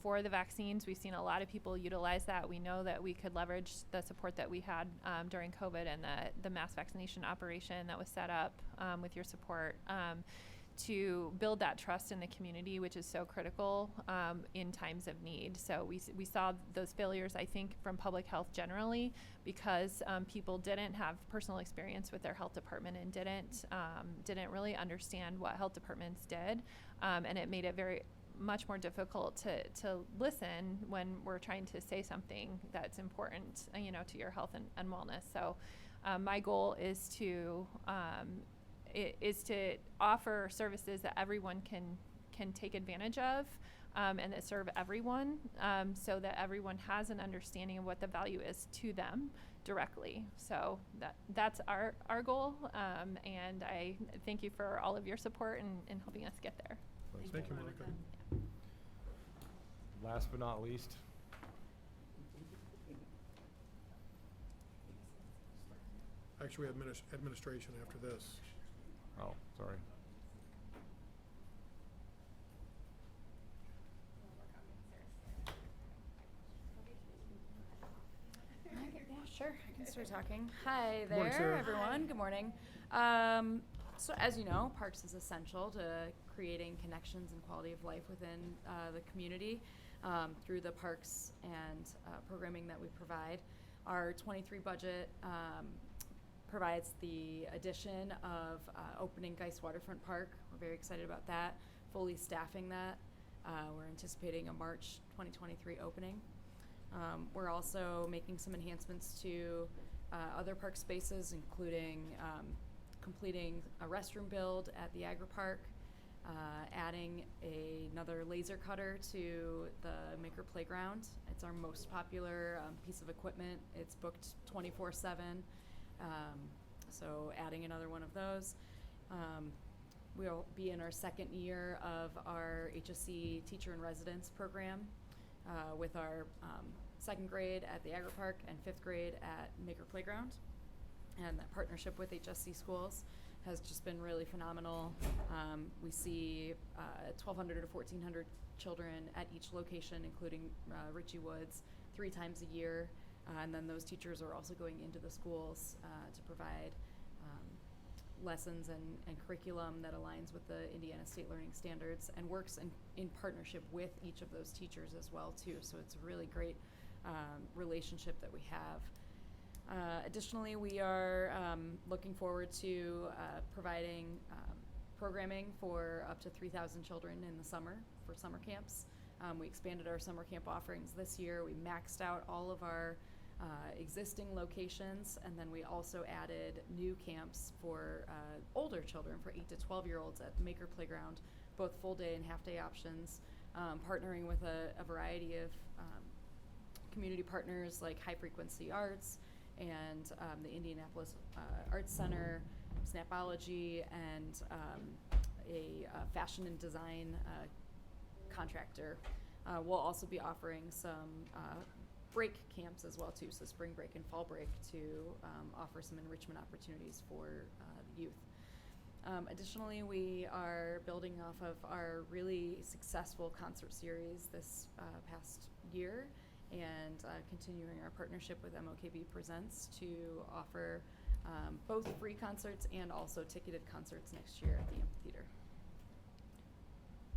for the vaccines. We've seen a lot of people utilize that. We know that we could leverage the support that we had during COVID and the mass vaccination operation that was set up with your support. To build that trust in the community, which is so critical in times of need. So we saw those failures, I think, from public health generally because people didn't have personal experience with their health department and didn't really understand what health departments did, and it made it very much more difficult to listen when we're trying to say something that's important, you know, to your health and wellness. So my goal is to offer services that everyone can take advantage of and that serve everyone so that everyone has an understanding of what the value is to them directly. So that's our goal, and I thank you for all of your support in helping us get there. Thank you, Monica. Last but not least. Actually, we have administration after this. Oh, sorry. Yeah, sure. I can start talking. Hi Good morning, there, Sarah. everyone. Good morning. So as you know, Parks is essential to creating connections and quality of life within the community through the parks and programming that we provide. Our 23 budget provides the addition of opening Geist Waterfront Park. We're very excited about that, fully staffing that. We're anticipating a March 2023 opening. We're also making some enhancements to other park spaces, including completing a restroom build at the Agri Park, adding another laser cutter to the Maker Playground. It's our most popular piece of equipment. It's booked 24/7. So adding another one of those. We'll be in our second year of our HSC Teacher in Residence program with our second grade at the Agri Park and fifth grade at Maker Playground. And that partnership with HSC schools has just been really phenomenal. We see 1,200 to 1,400 children at each location, including Ritchie Woods, 3 times a year. And then those teachers are also going into the schools to provide lessons and curriculum that aligns with the Indiana State Learning Standards and works in partnership with each of those teachers as well too. So it's a really great relationship that we have. Additionally, we are looking forward to providing programming for up to 3,000 children in the summer for summer camps. We expanded our summer camp offerings this year. We maxed out all of our existing locations, and then we also added new camps for older children, for 8 to 12-year-olds at the Maker Playground, both full-day and half-day options, partnering with a variety of community partners like High Frequency Arts and the Indianapolis Arts Center, Snapology, and a fashion and design contractor. We'll also be offering some break camps as well too, so spring break and fall break, to offer some enrichment opportunities for the youth. Additionally, we are building off of our really successful concert series this past year, and continuing our partnership with MOKB Presents to offer both free concerts and also ticketed concerts next year at the amphitheater.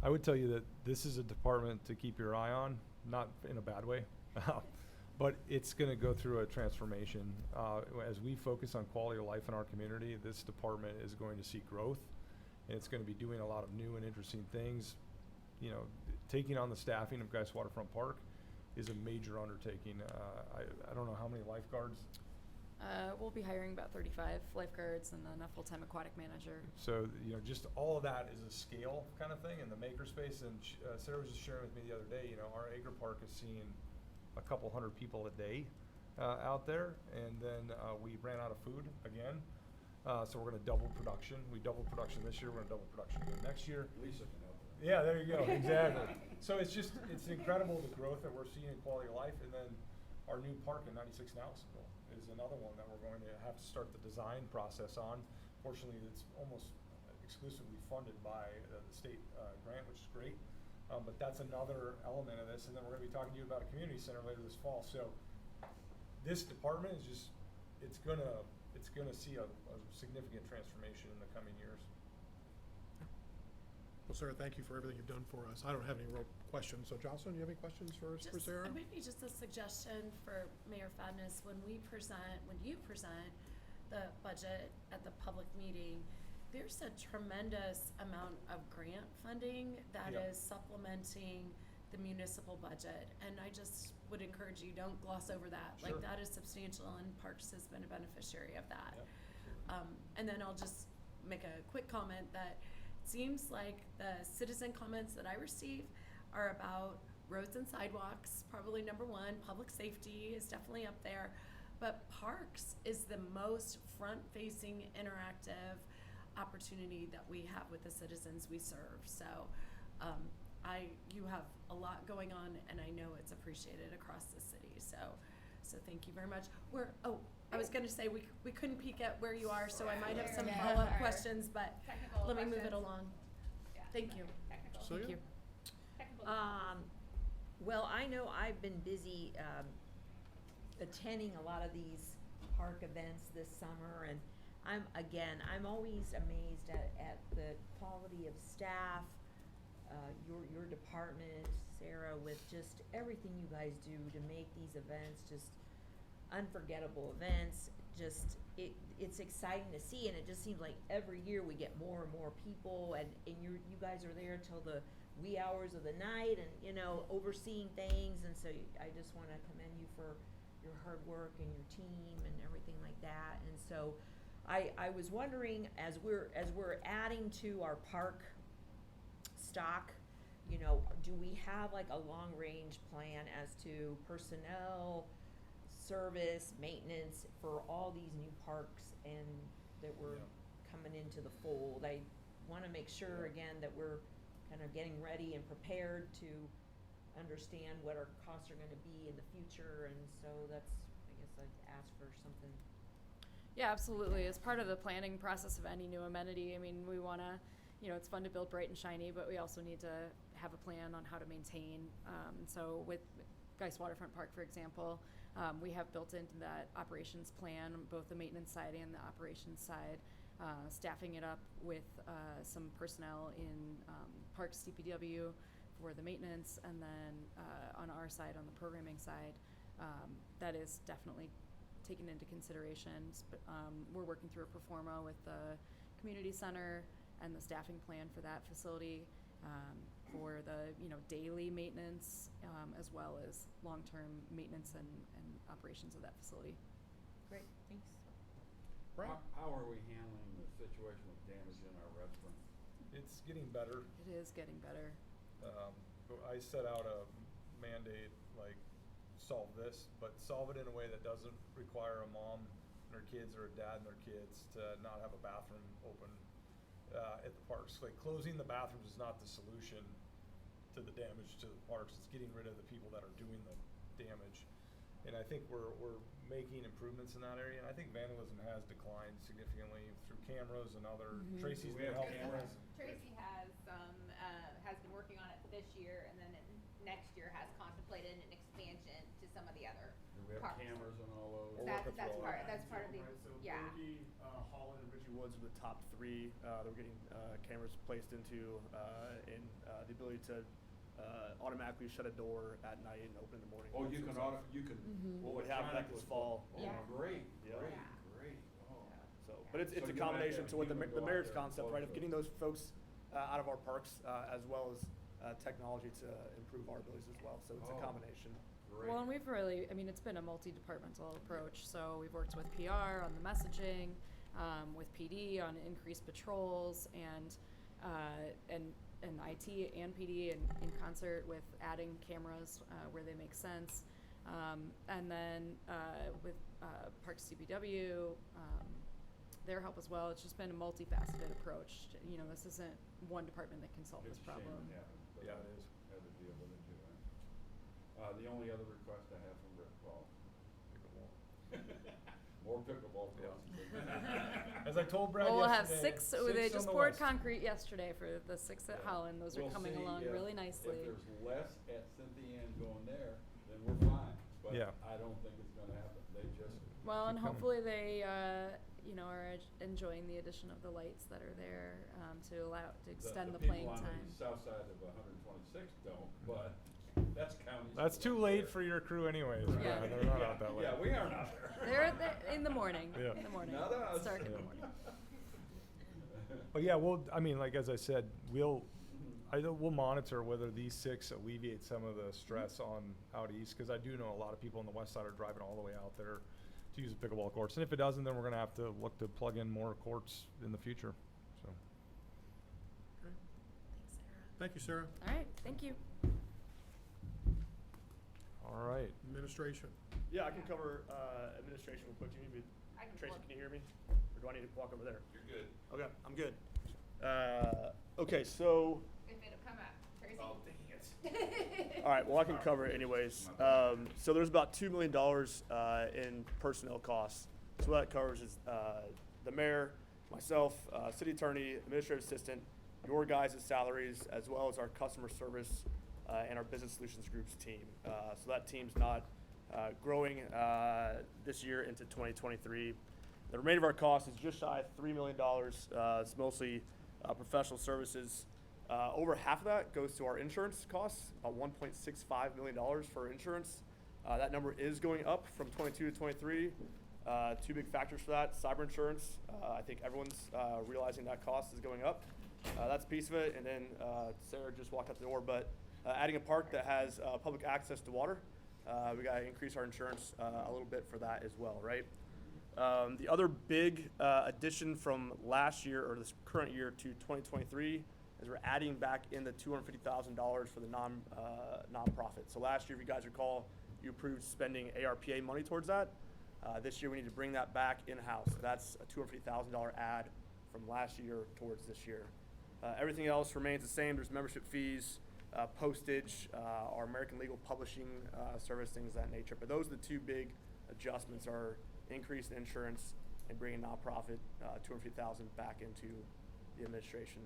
I would tell you that this is a department to keep your eye on, not in a bad way, but it's going to go through a transformation. As we focus on quality of life in our community, this department is going to see growth, and it's going to be doing a lot of new and interesting things. You know, taking on the staffing of Geist Waterfront Park is a major undertaking. I don't know how many lifeguards. We'll be hiring about 35 lifeguards and then a full-time aquatic manager. So, you know, just all of that is a scale kind of thing in the makerspace. And Sarah was just sharing with me the other day, you know, our Acre Park is seeing a couple hundred people a day out there. And then we ran out of food again. So we're going to double production. We doubled production this year. We're going to double production again next year. Lisa can help. Yeah, there you go. Exactly. So it's incredible the growth that we're seeing in quality of life. And then our new park in 96 Nelsonville is another one that we're going to have to start the design process on. Fortunately, it's almost exclusively funded by the state grant, which is great. But that's another element of this. And then we're going to be talking to you about a community center later this fall. So this department is just, it's going to see a significant transformation in the coming years. Well, Sarah, thank you for everything you've done for us. I don't have any real questions. So Jocelyn, do you have any questions for Sarah? Maybe just a suggestion for Mayor Fadness, when you present the budget at the public meeting, there's a tremendous amount of grant funding that Yeah. is supplementing the municipal budget. And I just would encourage you, don't gloss over that. Sure. Like, that is substantial, and Parks has been a beneficiary of that. Yep. And then I'll just make a quick comment that seems like the citizen comments that I receive are about roads and sidewalks, probably number one. Public safety is definitely up there. But parks is the most front-facing, interactive opportunity that we have with the citizens we serve. So you have a lot going on, and I know it's appreciated across the city. So thank you very much. I was going to say we couldn't peek at where you are, so I might have some Yeah. follow-up Sure. questions, but Technical let me move it questions. along. Yeah. Thank you. Technical. So Thank you. Technical. Well, I know I've been busy attending a lot of these park events this summer, and I'm always amazed at the quality of staff, your department, Sarah, with just everything you guys do to make these events just unforgettable events. Just it's exciting to see, and it just seems like every year we get more and more people, and you guys are there till the wee hours of the night, and overseeing things. And so I just want to commend you for your hard work and your team and everything like that. And so I was wondering, as we're adding to our park stock, do we have like a long range plan as to personnel, service, maintenance for all these new parks and that we're coming into the fold? I want to make sure again that we're kind of getting ready and prepared to understand what our costs are going to be in the future, and so that's, I guess I'd ask for something. Yeah, absolutely. As part of the planning process of any new amenity, I mean, we want to, it's fun to build bright and shiny, but we also need to have a plan on how to maintain. So with Geist Waterfront Park, for example, we have built into that operations plan, both the maintenance side and the operations side, staffing it up with some personnel in Parks DPW for the maintenance, and then on our side, on the programming side, that is definitely taken into consideration. But we're working through a pro forma with the community center and the staffing plan for that facility, for the, daily maintenance, as well as long-term maintenance and operations of that facility. Great, thanks. Brad? How are we handling the situation with damage in our restaurant? It's getting better. It is getting better. But I set out a mandate, like, solve this, but solve it in a way that doesn't require a mom and her kids or a dad and their kids to not have a bathroom open at the parks. Like, closing the bathrooms is not the solution to the damage to the parks. It's getting rid of the people that are doing the damage. And I think we're making improvements in that area. And I think vandalism has declined significantly through cameras and other. Tracy's Do we been have helping. cameras? Tracy has has been working on it this year, and then next year has contemplated an expansion to some of the other Do we have parks. cameras on all those? We're working That's through all that. part of the, Right, so yeah. Berkey, Holland, and Ritchie Woods are the top three that we're getting cameras placed into, and the ability to automatically shut a door at night and open in the morning. Oh, you can So- well, We have that this fall. Oh, Yeah. great, Yeah. great, Yeah. great, oh. So, but it's So a you might combination have to what the people go out mayor's there and concept, close right, of those. getting those folks out of our parks, as well as technology to improve our abilities as well. So it's Oh. a combination. Great. Well, and we've really, it's been a multi-departmental approach, so we've worked with PR on the messaging, with PD on increased patrols, and IT and PD in concert with adding cameras, where they make sense. And then, with, Parks CBW, their help as well. It's just been a multifaceted approach. This isn't one department that can solve this It's a shame problem. it happened, but Yeah, I it is. had to deal with it too, right? The only other request I have from Rick Paul, more pickleball courts. As I told Brad Well, we'll have yesterday, six, they on just the poured west. concrete yesterday for the six at Yeah. Holland. Those are We'll coming see along if- really nicely. If there's less at Cynthia Ann going there, then we're fine, but Yeah. I don't think it's gonna happen, they just, Well, and Keep coming. hopefully they, are enjoying the addition of the lights that are there, to allow, to extend the playing people on time. the south side of 126 don't, but that's county. That's too late for your crew anyways. Yeah. They're not out that late. Yeah, we aren't out there. They're in the morning, Yeah. in the morning. Not us. It's dark in the Yeah. morning. But yeah, as I said, we'll monitor whether these six alleviate some of the stress on out east, because I do know a lot of people on the west side are driving all the way out there to use the pickleball courts. And if it doesn't, then we're gonna have to look to plug in more courts in the future, so. Thank you, Sarah. All right, thank you. All right. Administration. Yeah, I can cover administration real quick. Do you need me, I can Tracy, walk. can you hear me? Or do I need to walk over there? You're good. Okay, I'm good. Okay, so, If it'll come up, Tracy. Oh, dang it. all right, well, I can cover it anyways. So there's about $2 million in personnel costs. So what that covers is the mayor, myself, city attorney, administrative assistant, your guys' salaries, as well as our customer service and our business solutions groups team. So that team's not growing this year into 2023. The remainder of our cost is just shy of $3 million. It's mostly professional services. Over half of that goes to our insurance costs, about $1.65 million for insurance. That number is going up from 22 to 23. Two big factors for that: cyber insurance. I think everyone's realizing that cost is going up. That's a piece of it. And then Sarah just walked out the door, but adding a park that has public access to water, we got to increase our insurance a little bit for that as well, right? The other big addition from last year or this current year to 2023 is we're adding back in the $250,000 for the nonprofit. So last year, if you guys recall, you approved spending ARPA money towards that. This year, we need to bring that back in-house. That's a $250,000 add from last year towards this year. Everything else remains the same. There's membership fees, postage, our American Legal Publishing service, things of that nature. But those are the two big adjustments: are increased insurance and bringing nonprofit $250,000 back into the administration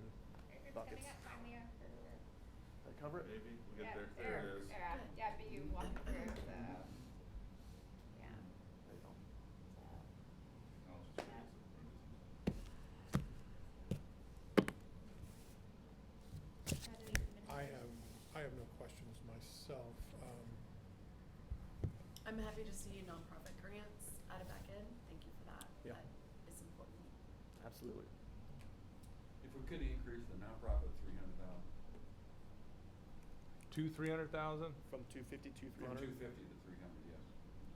buckets. Coming up, Did I cover it? Maybe, we'll Yeah, get there, there it is. Yeah, but you walked through the, yeah. There you go. I'll just fix I have no questions myself. I'm happy to see nonprofit grants added back in. Thank you for that. Yeah. That is important. Absolutely. If if we could increase the nonprofit 300,000. 300,000? From 250 to From 300. 250 to 300, yes.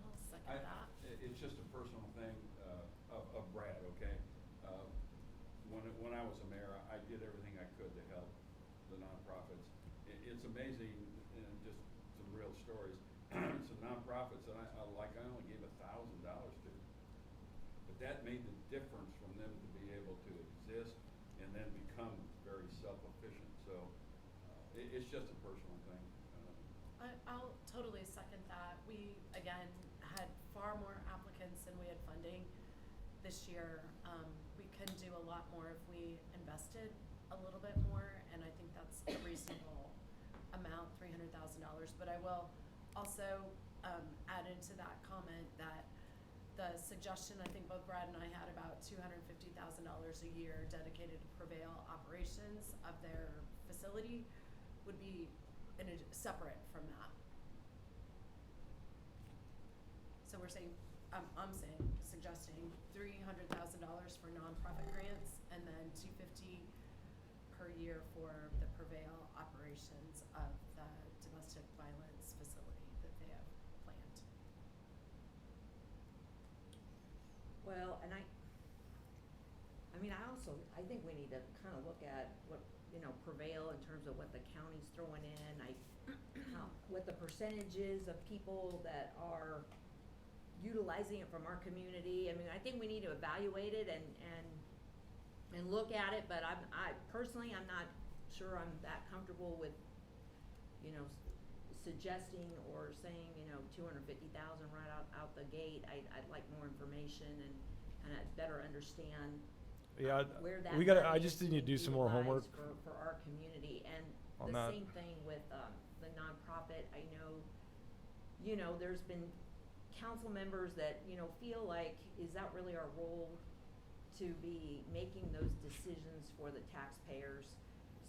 I'll second that. It's just a personal thing, of Brad, okay? When I was a mayor, I did everything I could to help the nonprofits. It's amazing, and just some real stories, some nonprofits that I only gave $1,000 to. But that made the difference from them to be able to exist and then become very self-efficient. So, it's just a personal thing. I'll totally second that. We, again, had far more applicants than we had funding this year. We could do a lot more if we invested a little bit more, and I think that's a reasonable amount, $300,000. But I will also add into that comment that the suggestion, I think both Brad and I had, about $250,000 a year dedicated to Prevail operations of their facility would be separate from that. So we're saying, suggesting $300,000 for nonprofit grants, and then $250,000 per year for the Prevail operations of the domestic violence facility that they have planned. Well, and I think we need to kind of look at what, Prevail in terms of what the county's throwing in, what the percentage is of people that are utilizing it from our community. I mean, I think we need to evaluate it and look at it, but I personally, I'm not sure I'm that comfortable with, suggesting or saying, $250,000 right out the gate. I'd like more information and kind of better understand Yeah, where that I money just is need to do being some more homework utilized for our community. And on the that. same thing with the nonprofit. I know, there's been council members that, feel like, is that really our role to be making those decisions for the taxpayers?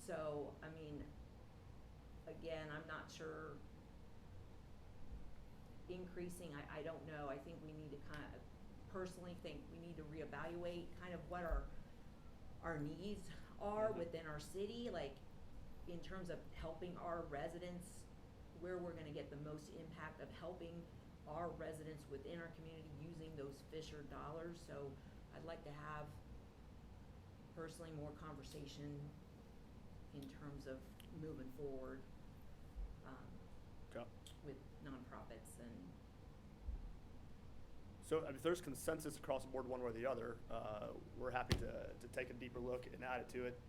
So, I mean, again, I'm not sure. Increasing, I don't know. I think we need to personally think we need to reevaluate kind of what our needs are within our city, like in terms of helping our residents, where we're gonna get the most impact of helping our residents within our community using those Fisher dollars. So I'd like to have personally more conversation in terms of moving forward with nonprofits. And So if there's consensus across the board one way or the other, we're happy to take a deeper look and add it to it.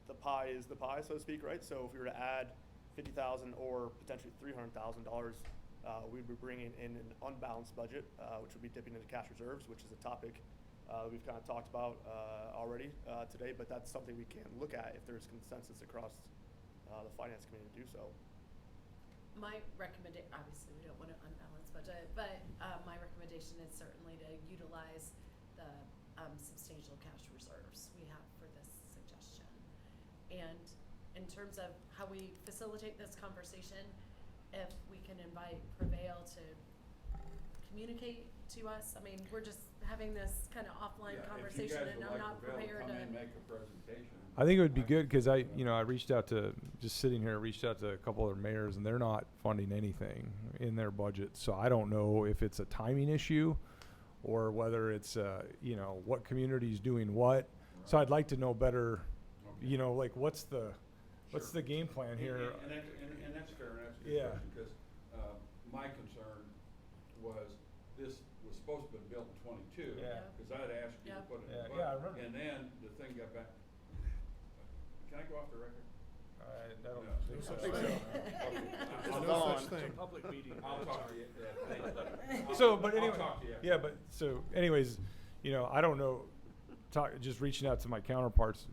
The pie is the pie, so to speak, right? So if we were to add $50,000 or potentially $300,000, we'd be bringing in an unbalanced budget, which would be dipping into cash reserves, which is a topic we've kind of talked about already today, but that's something we can look at if there's consensus across the finance committee to do so. My recommendation, obviously we don't want an unbalanced budget, but my recommendation is certainly to utilize the substantial cash reserves we have for this suggestion. And in terms of how we facilitate this conversation, if we can invite Prevail to communicate to us, I mean, we're just having this kind of offline conversation, and I'm not prepared to. Come in, make a presentation. I think it would be good because I reached out to, just sitting here, reached out to a couple other mayors, and they're not funding anything in their budget. So I don't know if it's a timing issue or whether it's, what community's doing what. So I'd like to know better, like what's the game plan here? And that's fair, and that's a good Yeah. question, because my concern was this was supposed to have been built in 22. Yeah. Because I had asked you to Yeah. put it in the Yeah, budget. I remember. And then the thing got back. Can I go off the record? I don't No. think so. think so. Okay. There's I'll- no such thing. Public meeting. I'll talk to you. So, but anyway, I'll talk to you. yeah, but so anyways, I don't know, just reaching out to my counterparts,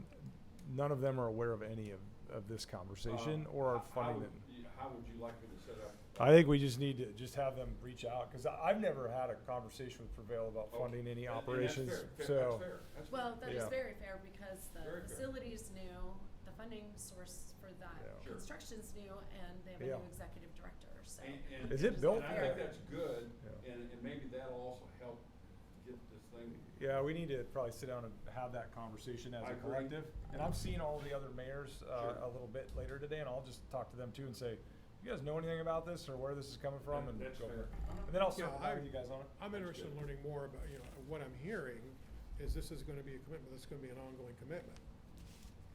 none of them are aware of any of this conversation or are funding it. How would you like me to set up? I think we just need to just have them reach out, because I've never had a conversation with Prevail about funding any And operations, that's fair. so. That's fair. That's Well, fair. that is Yeah. very fair, because the Very fair. facility's new, the funding source for that Yeah. Sure. construction's new, and they have a Yeah. new executive director, so. And Is it built And I there? think that's good, Yeah. and maybe that'll also help get this thing. Yeah, we need to probably sit down and have that conversation as I a agree. collective. And I'm seeing all the other mayors, Sure. a little bit later today, and I'll just talk to them too and say, you guys know anything about this or where this is coming from? And That's go fair. from there. And then I'll Yeah, circle back with you guys on it. I'm interested in learning more about, what I'm hearing is this is gonna be a commitment, this is gonna be an ongoing commitment,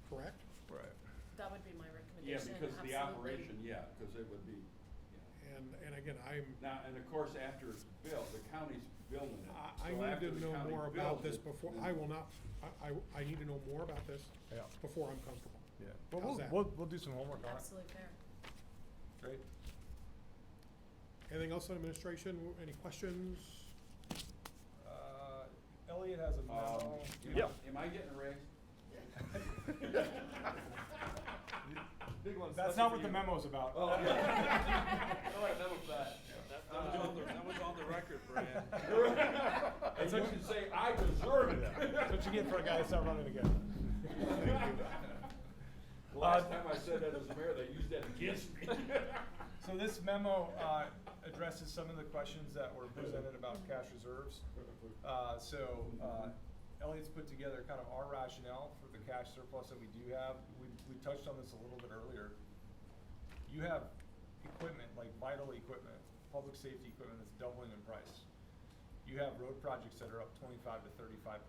correct? Right. That would be my Yeah, recommendation, because the absolutely. operation, yeah, because it would be, yeah. And again, I'm, Now, and of course, after it's built, the county's building it. I So need after to the know county more about builds this it, before, then- I will not, I need to know more about this Yeah. before I'm comfortable. Yeah. But How's we'll, that? we'll do some homework on it. Absolutely fair. Great. Anything else on administration? Any questions? Elliot has a memo. Am I getting a raise? Big one's That's especially not for what the you. memo's about. Oh, yeah. All right, memo for that. That was on the record, Brad. And you can say, I deserve it. That's what you get for a guy that's not running again. The last time I said that as mayor, they used that against me. So this memo addresses some of the questions that were presented about cash reserves. Elliot's put together kind of our rationale for the cash surplus that we do have. We touched on this a little bit earlier. You have equipment, like vital equipment, public safety equipment that's doubling in price. You have road projects that are up 25 to 35%.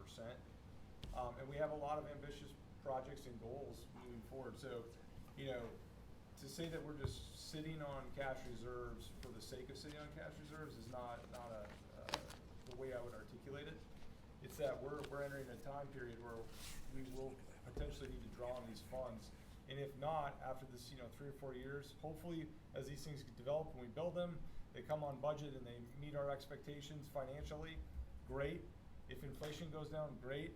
And we have a lot of ambitious projects and goals moving forward. So, to say that we're just sitting on cash reserves for the sake of sitting on cash reserves is not the way I would articulate it. It's that we're entering a time period where we will potentially need to draw on these funds. And if not, after this, 3 or 4 years, hopefully as these things develop and we build them, they come on budget and they meet our expectations financially, great. If inflation goes down, great.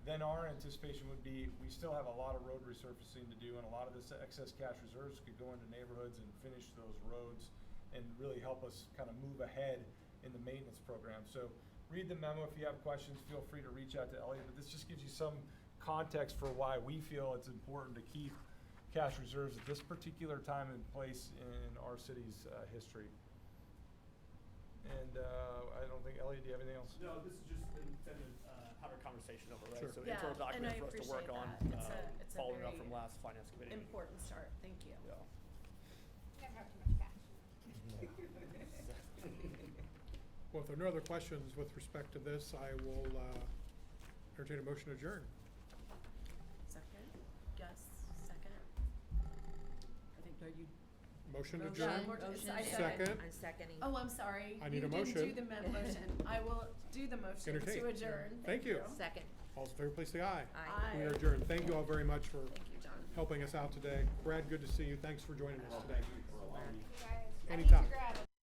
Then our anticipation would be, we still have a lot of road resurfacing to do, and a lot of this excess cash reserves could go into neighborhoods and finish those roads and really help us kind of move ahead in the maintenance program. So read the memo. If you have questions, feel free to reach out to Elliot, but this just gives you some context for why we feel it's important to keep cash reserves at this particular time and place in our city's history. And I don't think, Elliot, do you have anything else? No, this is just intended, have a conversation over, right? Sure. So Yeah, internal and I document for us to work appreciate on, that. It's a following up very from last finance committee meeting. Important start, thank you. Yeah. Never have too much cash. Well, if there are no other questions with respect to this, I will entertain a motion to adjourn. Second? Yes, second? I think, are you? Motion to Motion. adjourn? Motion. I Second. I'm seconding. Oh, I'm sorry. I need a You motion. didn't do the motion. I will do the motion Entertain. to adjourn. Thank you. Second. All those in favor, please say aye. Aye. We are adjourned. Thank you all very much for Thank you, John. helping us out today. Brad, good to see you. Thanks for joining us today. Thank you for allowing me. You guys, I need Anytime. to grab a